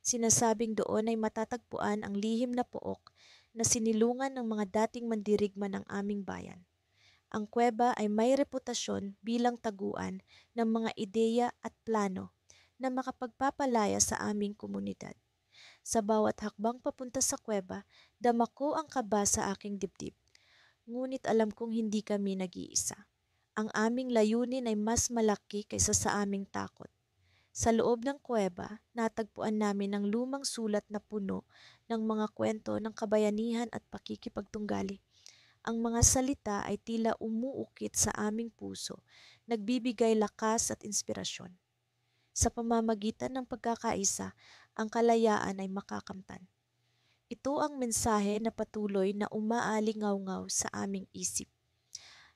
Sinasabing doon ay matatagpuan ang lihim na pook na sinilungan ng mga dating mandirigma ng aming bayan. Ang kuweba ay may reputasyon bilang taguan ng mga ideya at plano na makapagpapalaya sa aming komunidad. Sa bawat hakbang papunta sa kuweba, dama ko ang kaba sa aking dibdib. Ngunit alam kong hindi kami nag-iisa. Ang aming layunin ay mas malaki kaysa sa aming takot. Sa loob ng kuweba, natagpuan namin ang lumang sulat na puno ng mga kwento ng kabayanihan at pakikipagtunggali. Ang mga salita ay tila umuukit sa aming puso, nagbibigay lakas at inspirasyon. Sa pamamagitan ng pagkakaisa, ang kalayaan ay makakamtan. Ito ang mensahe na patuloy na umaalingaw-ngaw sa aming isip.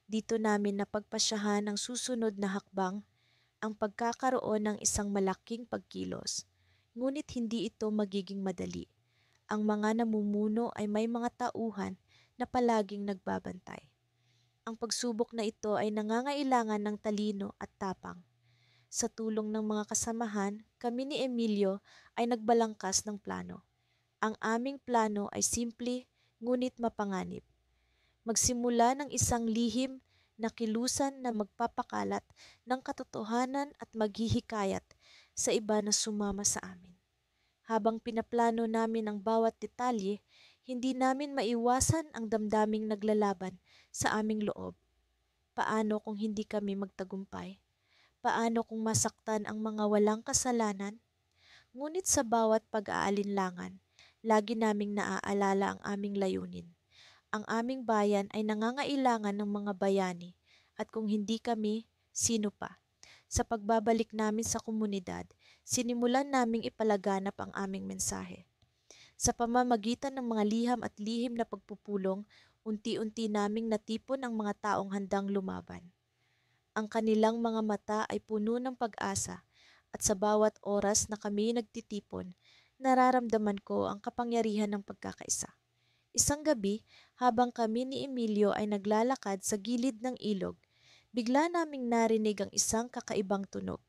Dito namin napagpasyahan ang susunod na hakbang, ang pagkakaroon ng isang malaking pagkilos. Ngunit hindi ito magiging madali. Ang mga namumuno ay may mga tauhan na palaging nagbabantay. Ang pagsubok na ito ay nangangailangan ng talino at tapang. Sa tulong ng mga kasamahan, kami ni Emilio ay nagbalangkas ng plano. Ang aming plano ay simple ngunit mapanganib. Magsimula ng isang lihim na kilusan na magpapakalat ng katotohanan at maghihikayat sa iba na sumama sa amin. Habang pinaplano namin ang bawat detalye, hindi namin maiwasan ang damdaming naglalaban sa aming loob. Paano kung hindi kami magtagumpay? Paano kung masaktan ang mga walang kasalanan? Ngunit sa bawat pag-aalinlangan, lagi naming naaalala ang aming layunin. Ang aming bayan ay nangangailangan ng mga bayani at kung hindi kami, sino pa? Sa pagbabalik namin sa komunidad, sinimulan naming ipalaganap ang aming mensahe. Sa pamamagitan ng mga liham at lihim na pagpupulong, unti-unti naming natipon ang mga taong handang lumaban. Ang kanilang mga mata ay puno ng pag-asa at sa bawat oras na kami nagtitipon, nararamdaman ko ang kapangyarihan ng pagkakaisa. Isang gabi, habang kami ni Emilio ay naglalakad sa gilid ng ilog, bigla naming narinig ang isang kakaibang tunog.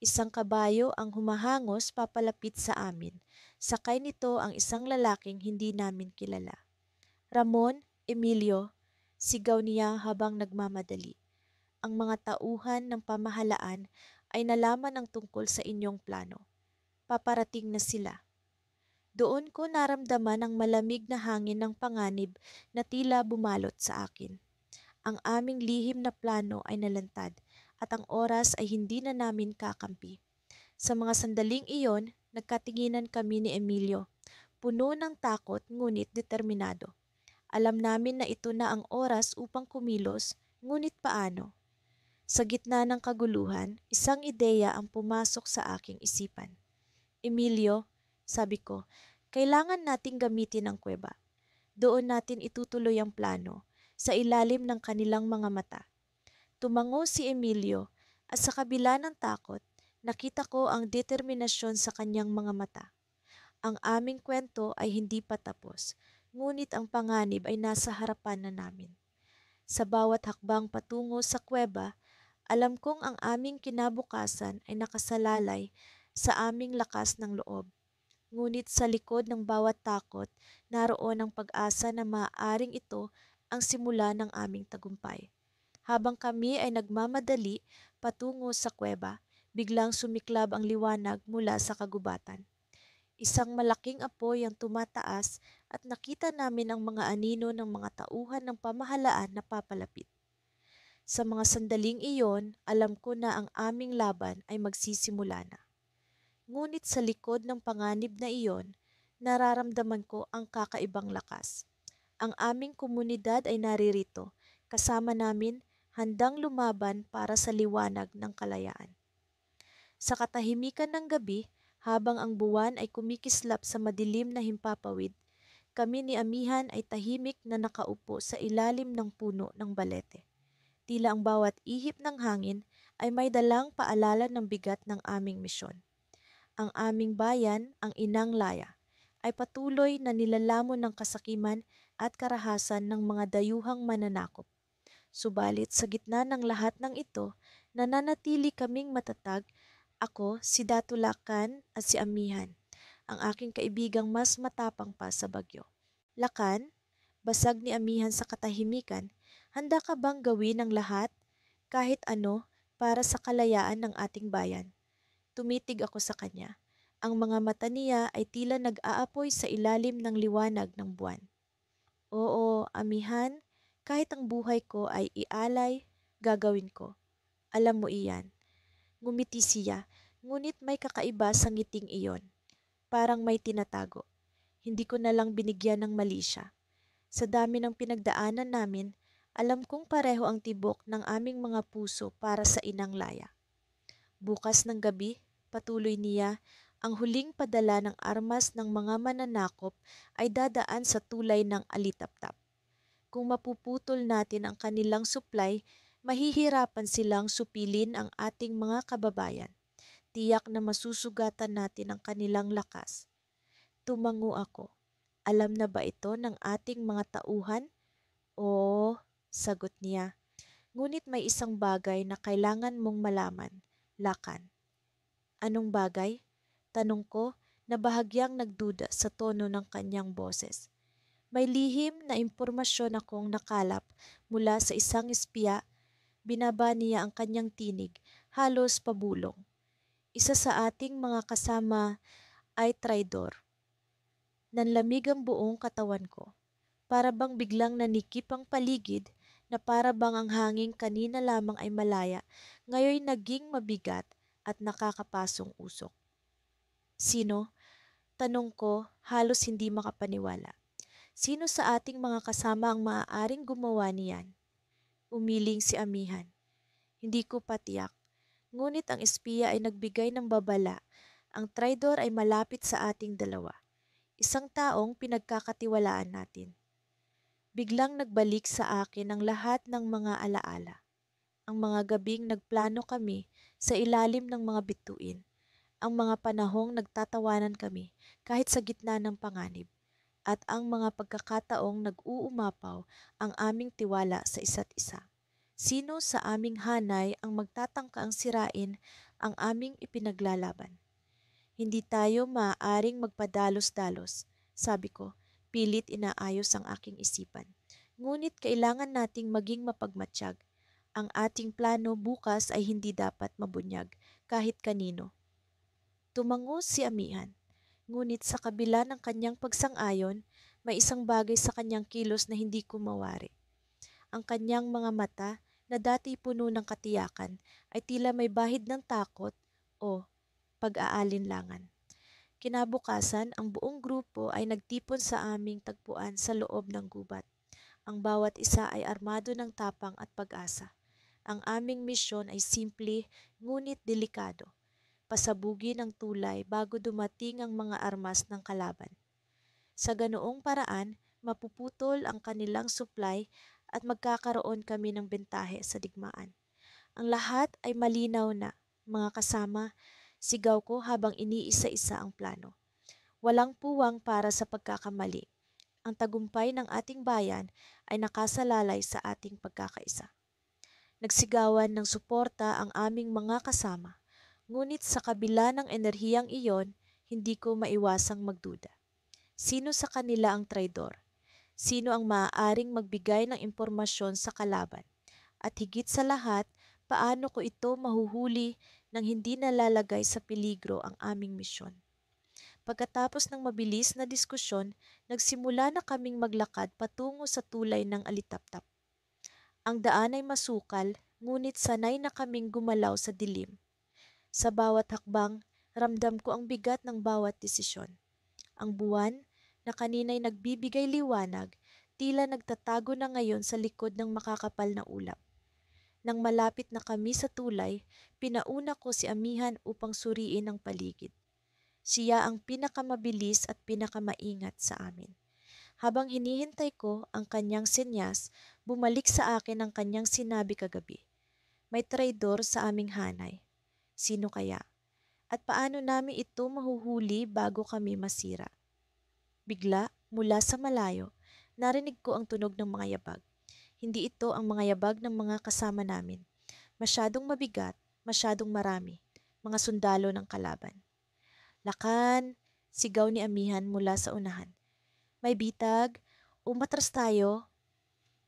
Isang kabayo ang humahangos papalapit sa amin. Sakay nito ang isang lalaking hindi namin kilala. Ramon, Emilio, sigaw niya habang nagmamadali. Ang mga tauhan ng pamahalaan ay nalaman ang tungkol sa inyong plano. Paparating na sila. Doon ko naramdaman ang malamig na hangin ng panganib na tila bumalot sa akin. Ang aming lihim na plano ay nalantad at ang oras ay hindi na namin kakampi. Sa mga sandaling iyon, nagkatinginan kami ni Emilio. Puno ng takot ngunit determinado. Alam namin na ito na ang oras upang kumilos, ngunit paano? Sa gitna ng kaguluhan, isang ideya ang pumasok sa aking isipan. Emilio, sabi ko, kailangan nating gamitin ang kuweba. Doon natin itutuloy ang plano, sa ilalim ng kanilang mga mata. Tumango si Emilio at sa kabila ng takot, nakita ko ang determinasyon sa kanyang mga mata. Ang aming kwento ay hindi pa tapos, ngunit ang panganib ay nasa harapan na namin. Sa bawat hakbang patungo sa kuweba, alam kong ang aming kinabukasan ay nakasalalay sa aming lakas ng loob. Ngunit sa likod ng bawat takot, naroon ang pag-asa na maaaring ito ang simula ng aming tagumpay. Habang kami ay nagmamadali patungo sa kuweba, biglang sumiklab ang liwanag mula sa kagubatan. Isang malaking apoy ang tumataas at nakita namin ang mga anino ng mga tauhan ng pamahalaan na papalapit. Sa mga sandaling iyon, alam ko na ang aming laban ay magsisimula na. Ngunit sa likod ng panganib na iyon, nararamdaman ko ang kakaibang lakas. Ang aming komunidad ay naririto, kasama namin, handang lumaban para sa liwanag ng kalayaan. Sa katahimikan ng gabi, habang ang buwan ay kumikislap sa madilim na himpapawid, kami ni Amihan ay tahimik na nakaupo sa ilalim ng puno ng balete. Tila ang bawat ihip ng hangin ay may dalang paalala ng bigat ng aming misyon. Ang aming bayan, ang Inang Laya, ay patuloy na nilalamon ng kasakiman at karahasan ng mga dayuhang mananakop. Subalit sa gitna ng lahat ng ito, nananatili kaming matatag, ako, si Datulakan at si Amihan, ang aking kaibigang mas matapang pa sa bagyo. Lakan, basag ni Amihan sa katahimikan, handa ka bang gawin ang lahat, kahit ano, para sa kalayaan ng ating bayan? Tumitig ako sa kanya. Ang mga mata niya ay tila nag-aapoy sa ilalim ng liwanag ng buwan. Oo, Amihan, kahit ang buhay ko ay ialay, gagawin ko. Alam mo iyan. Ngumiti siya, ngunit may kakaiba sa ngiting iyon. Parang may tinatago. Hindi ko na lang binigyan ng mali siya. Sa dami ng pinagdaanan namin, alam kong pareho ang tibok ng aming mga puso para sa Inang Laya. Bukas ng gabi, patuloy niya, ang huling padala ng armas ng mga mananakop ay dadaan sa tulay ng Alitaptap. Kung mapuputol natin ang kanilang supply, mahihirapan silang supilin ang ating mga kababayan. Tiyak na masusugatan natin ang kanilang lakas. Tumango ako. Alam na ba ito ng ating mga tauhan? Oo, sagot niya. Ngunit may isang bagay na kailangan mong malaman, Lakan. Anong bagay? Tanong ko na bahagyang nagduda sa tono ng kanyang boses. May lihim na impormasyon akong nakalap mula sa isang espiya. Binaba niya ang kanyang tinig, halos pabulong. Isa sa ating mga kasama ay traidor. Nanlamig ang buong katawan ko. Para bang biglang nanikip ang paligid na para bang ang hangin kanina lamang ay malaya, ngayon naging mabigat at nakakapasong usok. Sino? Tanong ko, halos hindi makapaniwala. Sino sa ating mga kasama ang maaaring gumawa niyan? Umiling si Amihan. Hindi ko patiyak. Ngunit ang espiya ay nagbigay ng babala. Ang traidor ay malapit sa ating dalawa. Isang taong pinagkakatiwalaan natin. Biglang nagbalik sa akin ang lahat ng mga alaala. Ang mga gabing nagplano kami sa ilalim ng mga bituin. Ang mga panahong nagtatawanan kami kahit sa gitna ng panganib. At ang mga pagkakataong nag-uumapaw ang aming tiwala sa isa't isa. Sino sa aming hanay ang magtatangkaang sirain ang aming ipinaglalaban? Hindi tayo maaaring magpadalos-dalos, sabi ko, pilit inaayos ang aking isipan. Ngunit kailangan nating maging mapagmatsyag. Ang ating plano bukas ay hindi dapat mabunyag kahit kanino. Tumango si Amihan, ngunit sa kabila ng kanyang pagsang-ayon, may isang bagay sa kanyang kilos na hindi ko mawari. Ang kanyang mga mata na dati puno ng katiyakan ay tila may bahid ng takot o pag-aalinlangan. Kinabukasan, ang buong grupo ay nagtipon sa aming tagpuan sa loob ng gubat. Ang bawat isa ay armado ng tapang at pag-asa. Ang aming misyon ay simple ngunit delikado. Pasabugin ang tulay bago dumating ang mga armas ng kalaban. Sa ganoong paraan, mapuputol ang kanilang supply at magkakaroon kami ng bentahe sa digmaan. Ang lahat ay malinaw na, mga kasama, sigaw ko habang iniisa-isa ang plano. Walang puwang para sa pagkakamali. Ang tagumpay ng ating bayan ay nakasalalay sa ating pagkakaisa. Nagsigawan ng suporta ang aming mga kasama. Ngunit sa kabila ng enerhiyang iyon, hindi ko maiwasang magduda. Sino sa kanila ang traidor? Sino ang maaaring magbigay ng impormasyon sa kalaban? At higit sa lahat, paano ko ito mahuhuli nang hindi nalalagay sa peligro ang aming misyon? Pagkatapos ng mabilis na diskusyon, nagsimula na kaming maglakad patungo sa tulay ng alitaptap. Ang daan ay masukal, ngunit sanay na kaming gumalaw sa dilim. Sa bawat hakbang, ramdam ko ang bigat ng bawat desisyon. Ang buwan, na kanina'y nagbibigay liwanag, tila nagtatago na ngayon sa likod ng makakapal na ulap. Nang malapit na kami sa tulay, pinauna ko si Amihan upang suriin ang paligid. Siya ang pinakamabilis at pinakamaingat sa amin. Habang hinihintay ko ang kanyang senyas, bumalik sa akin ang kanyang sinabi kagabi. May traidor sa aming hanay. Sino kaya? At paano namin ito mahuhuli bago kami masira? Bigla, mula sa malayo, narinig ko ang tunog ng mga yabag. Hindi ito ang mga yabag ng mga kasama namin. Masyadong mabigat, masyadong marami. Mga sundalo ng kalaban. Lakan, sigaw ni Amihan mula sa unahan. May bitag, umatras tayo.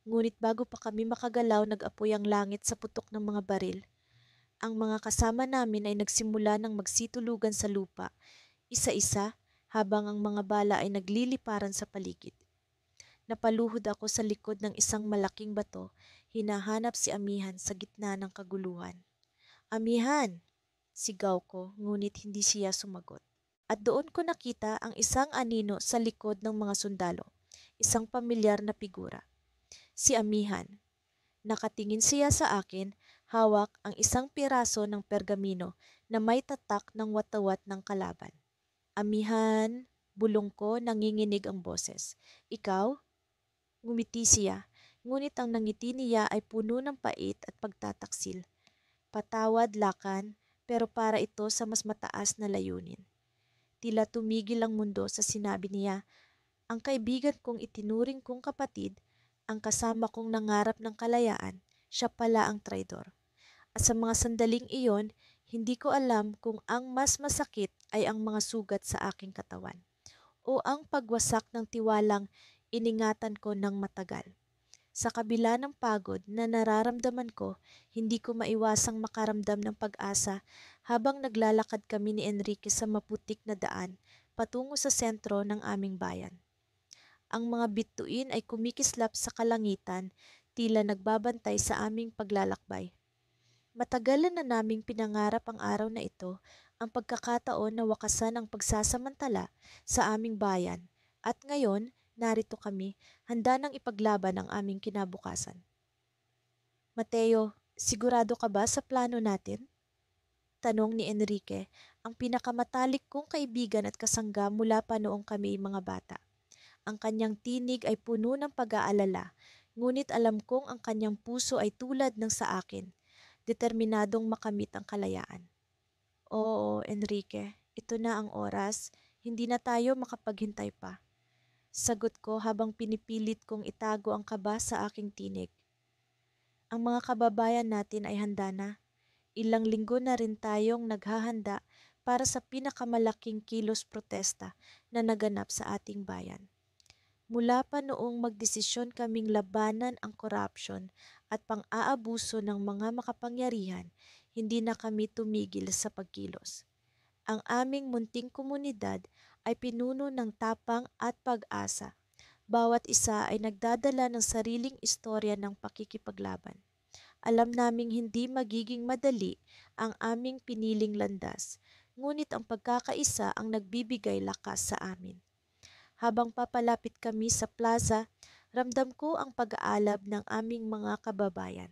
Ngunit bago pa kami makagalaw, nag-apoy ang langit sa putok ng mga baril. Ang mga kasama namin ay nagsimula ng magsitulugan sa lupa, isa-isa, habang ang mga bala ay nagliliparan sa paligid. Napaluhod ako sa likod ng isang malaking bato, hinahanap si Amihan sa gitna ng kaguluhan. Amihan! Sigaw ko, ngunit hindi siya sumagot. At doon ko nakita ang isang anino sa likod ng mga sundalo, isang pamilyar na figura. Si Amihan. Nakatingin siya sa akin, hawak ang isang piraso ng pergamino na may tatak ng watawat ng kalaban. Amihan, bulong ko, nanginginig ang boses. Ikaw? Ngumiti siya. ngunit ang nangiti niya ay puno ng pait at pagtataksil. Patawad, Lakan, pero para ito sa mas mataas na layunin. Tila tumigil ang mundo sa sinabi niya, ang kaibigan kong itinuring kong kapatid, ang kasama kong nangarap ng kalayaan, siya pala ang traidor. At sa mga sandaling iyon, hindi ko alam kung ang mas masakit ay ang mga sugat sa aking katawan o ang pagwasak ng tiwalang iningatan ko ng matagal. Sa kabila ng pagod na nararamdaman ko, hindi ko maiwasang makaramdam ng pag-asa habang naglalakad kami ni Enrique sa maputik na daan patungo sa sentro ng aming bayan. Ang mga bituin ay kumikislap sa kalangitan, tila nagbabantay sa aming paglalakbay. Matagalan na naming pinangarap ang araw na ito, ang pagkakataon na wakasan ang pagsasamantala sa aming bayan. At ngayon, narito kami, handa nang ipaglaban ang aming kinabukasan. Mateo, sigurado ka ba sa plano natin? Tanong ni Enrique, ang pinakamatalik kong kaibigan at kasangga mula pa noong kami mga bata. Ang kanyang tinig ay puno ng pag-aalala, ngunit alam kong ang kanyang puso ay tulad ng sa akin, determinadong makamit ang kalayaan. Oo, Enrique, ito na ang oras, hindi na tayo makapaghintay pa. Sagot ko habang pinipilit kong itago ang kaba sa aking tinig. Ang mga kababayan natin ay handa na. Ilang linggo na rin tayong naghahanda para sa pinakamalaking kilos protesta na naganap sa ating bayan. Mula pa noong magdesisyon kaming labanan ang korupsyon at pang-aabuso ng mga makapangyarihan, hindi na kami tumigil sa pagkilos. Ang aming munting komunidad ay pinuno ng tapang at pag-asa. Bawat isa ay nagdadala ng sariling istorya ng pakikipaglaban. Alam naming hindi magiging madali ang aming piniling landas, ngunit ang pagkakaisa ang nagbibigay lakas sa amin. Habang papalapit kami sa plaza, ramdam ko ang pag-aalab ng aming mga kababayan.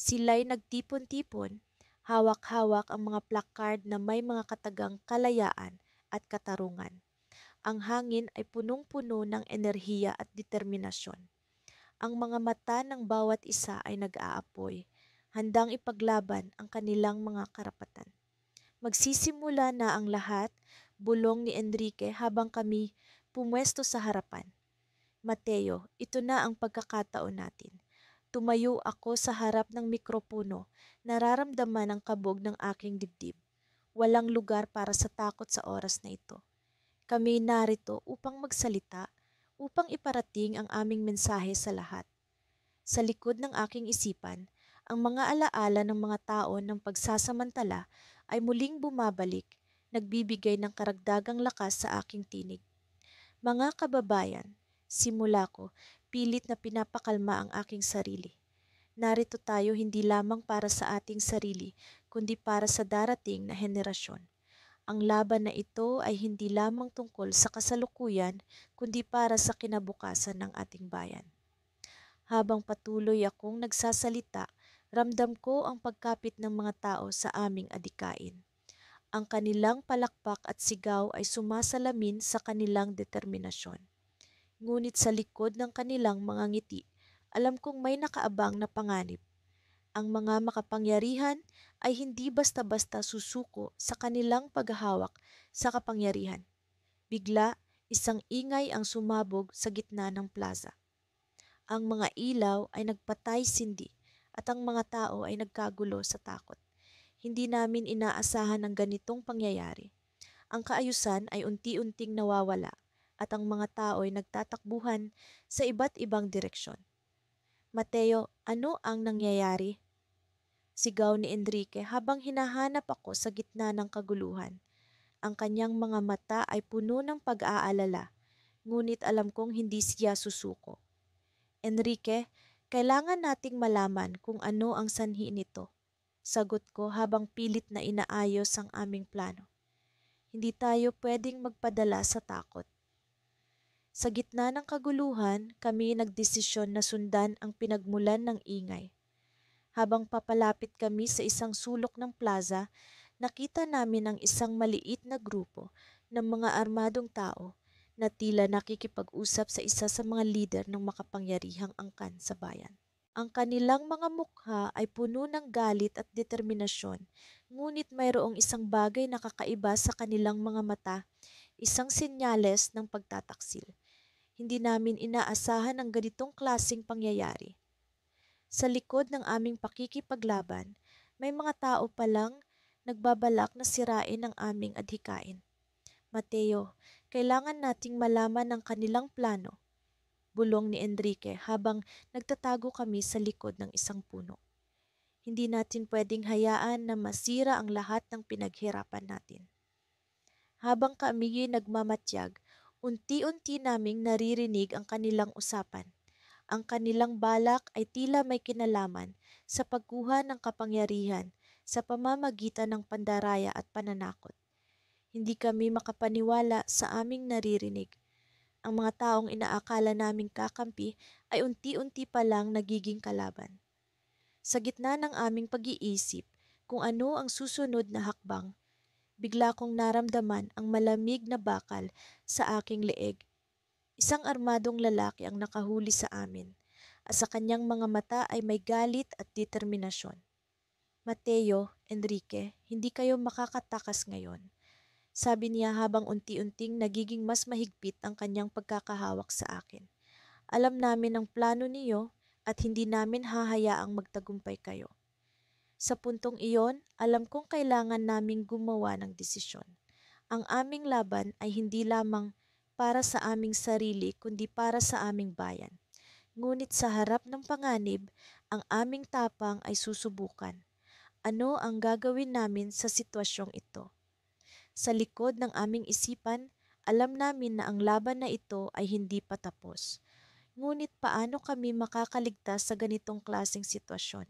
Sila'y nagtipon-tipon, hawak-hawak ang mga placard na may mga katagang kalayaan at katarungan. Ang hangin ay punong-puno ng enerhiya at determinasyon. Ang mga mata ng bawat isa ay nag-aapoy, handang ipaglaban ang kanilang mga karapatan. Magsisimula na ang lahat, bulong ni Enrique habang kami pumwesto sa harapan. Mateo, ito na ang pagkakataon natin. Tumayo ako sa harap ng mikropono, nararamdaman ang kabog ng aking dibdib. Walang lugar para sa takot sa oras na ito. Kami narito upang magsalita, upang iparating ang aming mensahe sa lahat. Sa likod ng aking isipan, ang mga alaala ng mga tao ng pagsasamantala ay muling bumabalik, nagbibigay ng karagdagang lakas sa aking tinig. Mga kababayan, simula ko, pilit na pinapakalma ang aking sarili. Narito tayo hindi lamang para sa ating sarili, kundi para sa darating na henerasyon. Ang laban na ito ay hindi lamang tungkol sa kasalukuyan, kundi para sa kinabukasan ng ating bayan. Habang patuloy akong nagsasalita, ramdam ko ang pagkapit ng mga tao sa aming adikain. Ang kanilang palakpak at sigaw ay sumasalamin sa kanilang determinasyon. Ngunit sa likod ng kanilang mga ngiti, alam kong may nakaabang na panganib. Ang mga makapangyarihan ay hindi basta-basta susuko sa kanilang paghahawak sa kapangyarihan. Bigla, isang ingay ang sumabog sa gitna ng plaza. Ang mga ilaw ay nagpatay-sindi at ang mga tao ay nagkagulo sa takot. Hindi namin inaasahan ang ganitong pangyayari. Ang kaayusan ay unti-unting nawawala at ang mga tao ay nagtatakbuhan sa iba't ibang direksyon. Mateo, ano ang nangyayari? Sigaw ni Enrique habang hinahanap ako sa gitna ng kaguluhan. Ang kanyang mga mata ay puno ng pag-aalala, ngunit alam kong hindi siya susuko. Enrique, kailangan nating malaman kung ano ang sanhi nito. Sagot ko habang pilit na inaayos ang aming plano. Hindi tayo pwedeng magpadala sa takot. Sa gitna ng kaguluhan, kami nagdesisyon na sundan ang pinagmulan ng ingay. Habang papalapit kami sa isang sulok ng plaza, nakita namin ang isang maliit na grupo ng mga armadong tao. na tila nakikipag-usap sa isa sa mga lider ng makapangyarihang angkan sa bayan. Ang kanilang mga mukha ay puno ng galit at determinasyon, ngunit mayroong isang bagay na kakaiba sa kanilang mga mata, isang senyales ng pagtataksil. Hindi namin inaasahan ang ganitong klaseng pangyayari. Sa likod ng aming pakikipaglaban, may mga tao palang nagbabalak na sirain ang aming adhikain. Mateo, kailangan nating malaman ang kanilang plano, bulong ni Enrique habang nagtatago kami sa likod ng isang puno. Hindi natin pwedeng hayaan na masira ang lahat ng pinaghirapan natin. Habang kami nagmamatyag, unti-unti naming naririnig ang kanilang usapan. Ang kanilang balak ay tila may kinalaman sa pagkuha ng kapangyarihan sa pamamagitan ng pandaraya at pananakot. Hindi kami makapaniwala sa aming naririnig. Ang mga taong inaakala naming kakampi ay unti-unti pa lang nagiging kalaban. Sa gitna ng aming pag-iisip kung ano ang susunod na hakbang, bigla kong naramdaman ang malamig na bakal sa aking leeg. Isang armadong lalaki ang nakahuli sa amin at sa kanyang mga mata ay may galit at determinasyon. Mateo, Enrique, hindi kayo makakatakas ngayon, sabi niya habang unti-unting nagiging mas mahigpit ang kanyang pagkakahawak sa akin. Alam namin ang plano niyo at hindi namin hahayaang magtagumpay kayo. Sa puntong iyon, alam kong kailangan naming gumawa ng desisyon. Ang aming laban ay hindi lamang para sa aming sarili kundi para sa aming bayan. Ngunit sa harap ng panganib, ang aming tapang ay susubukan. Ano ang gagawin namin sa sitwasyong ito? Sa likod ng aming isipan, alam namin na ang laban na ito ay hindi pa tapos. Ngunit paano kami makakaligtas sa ganitong klaseng sitwasyon?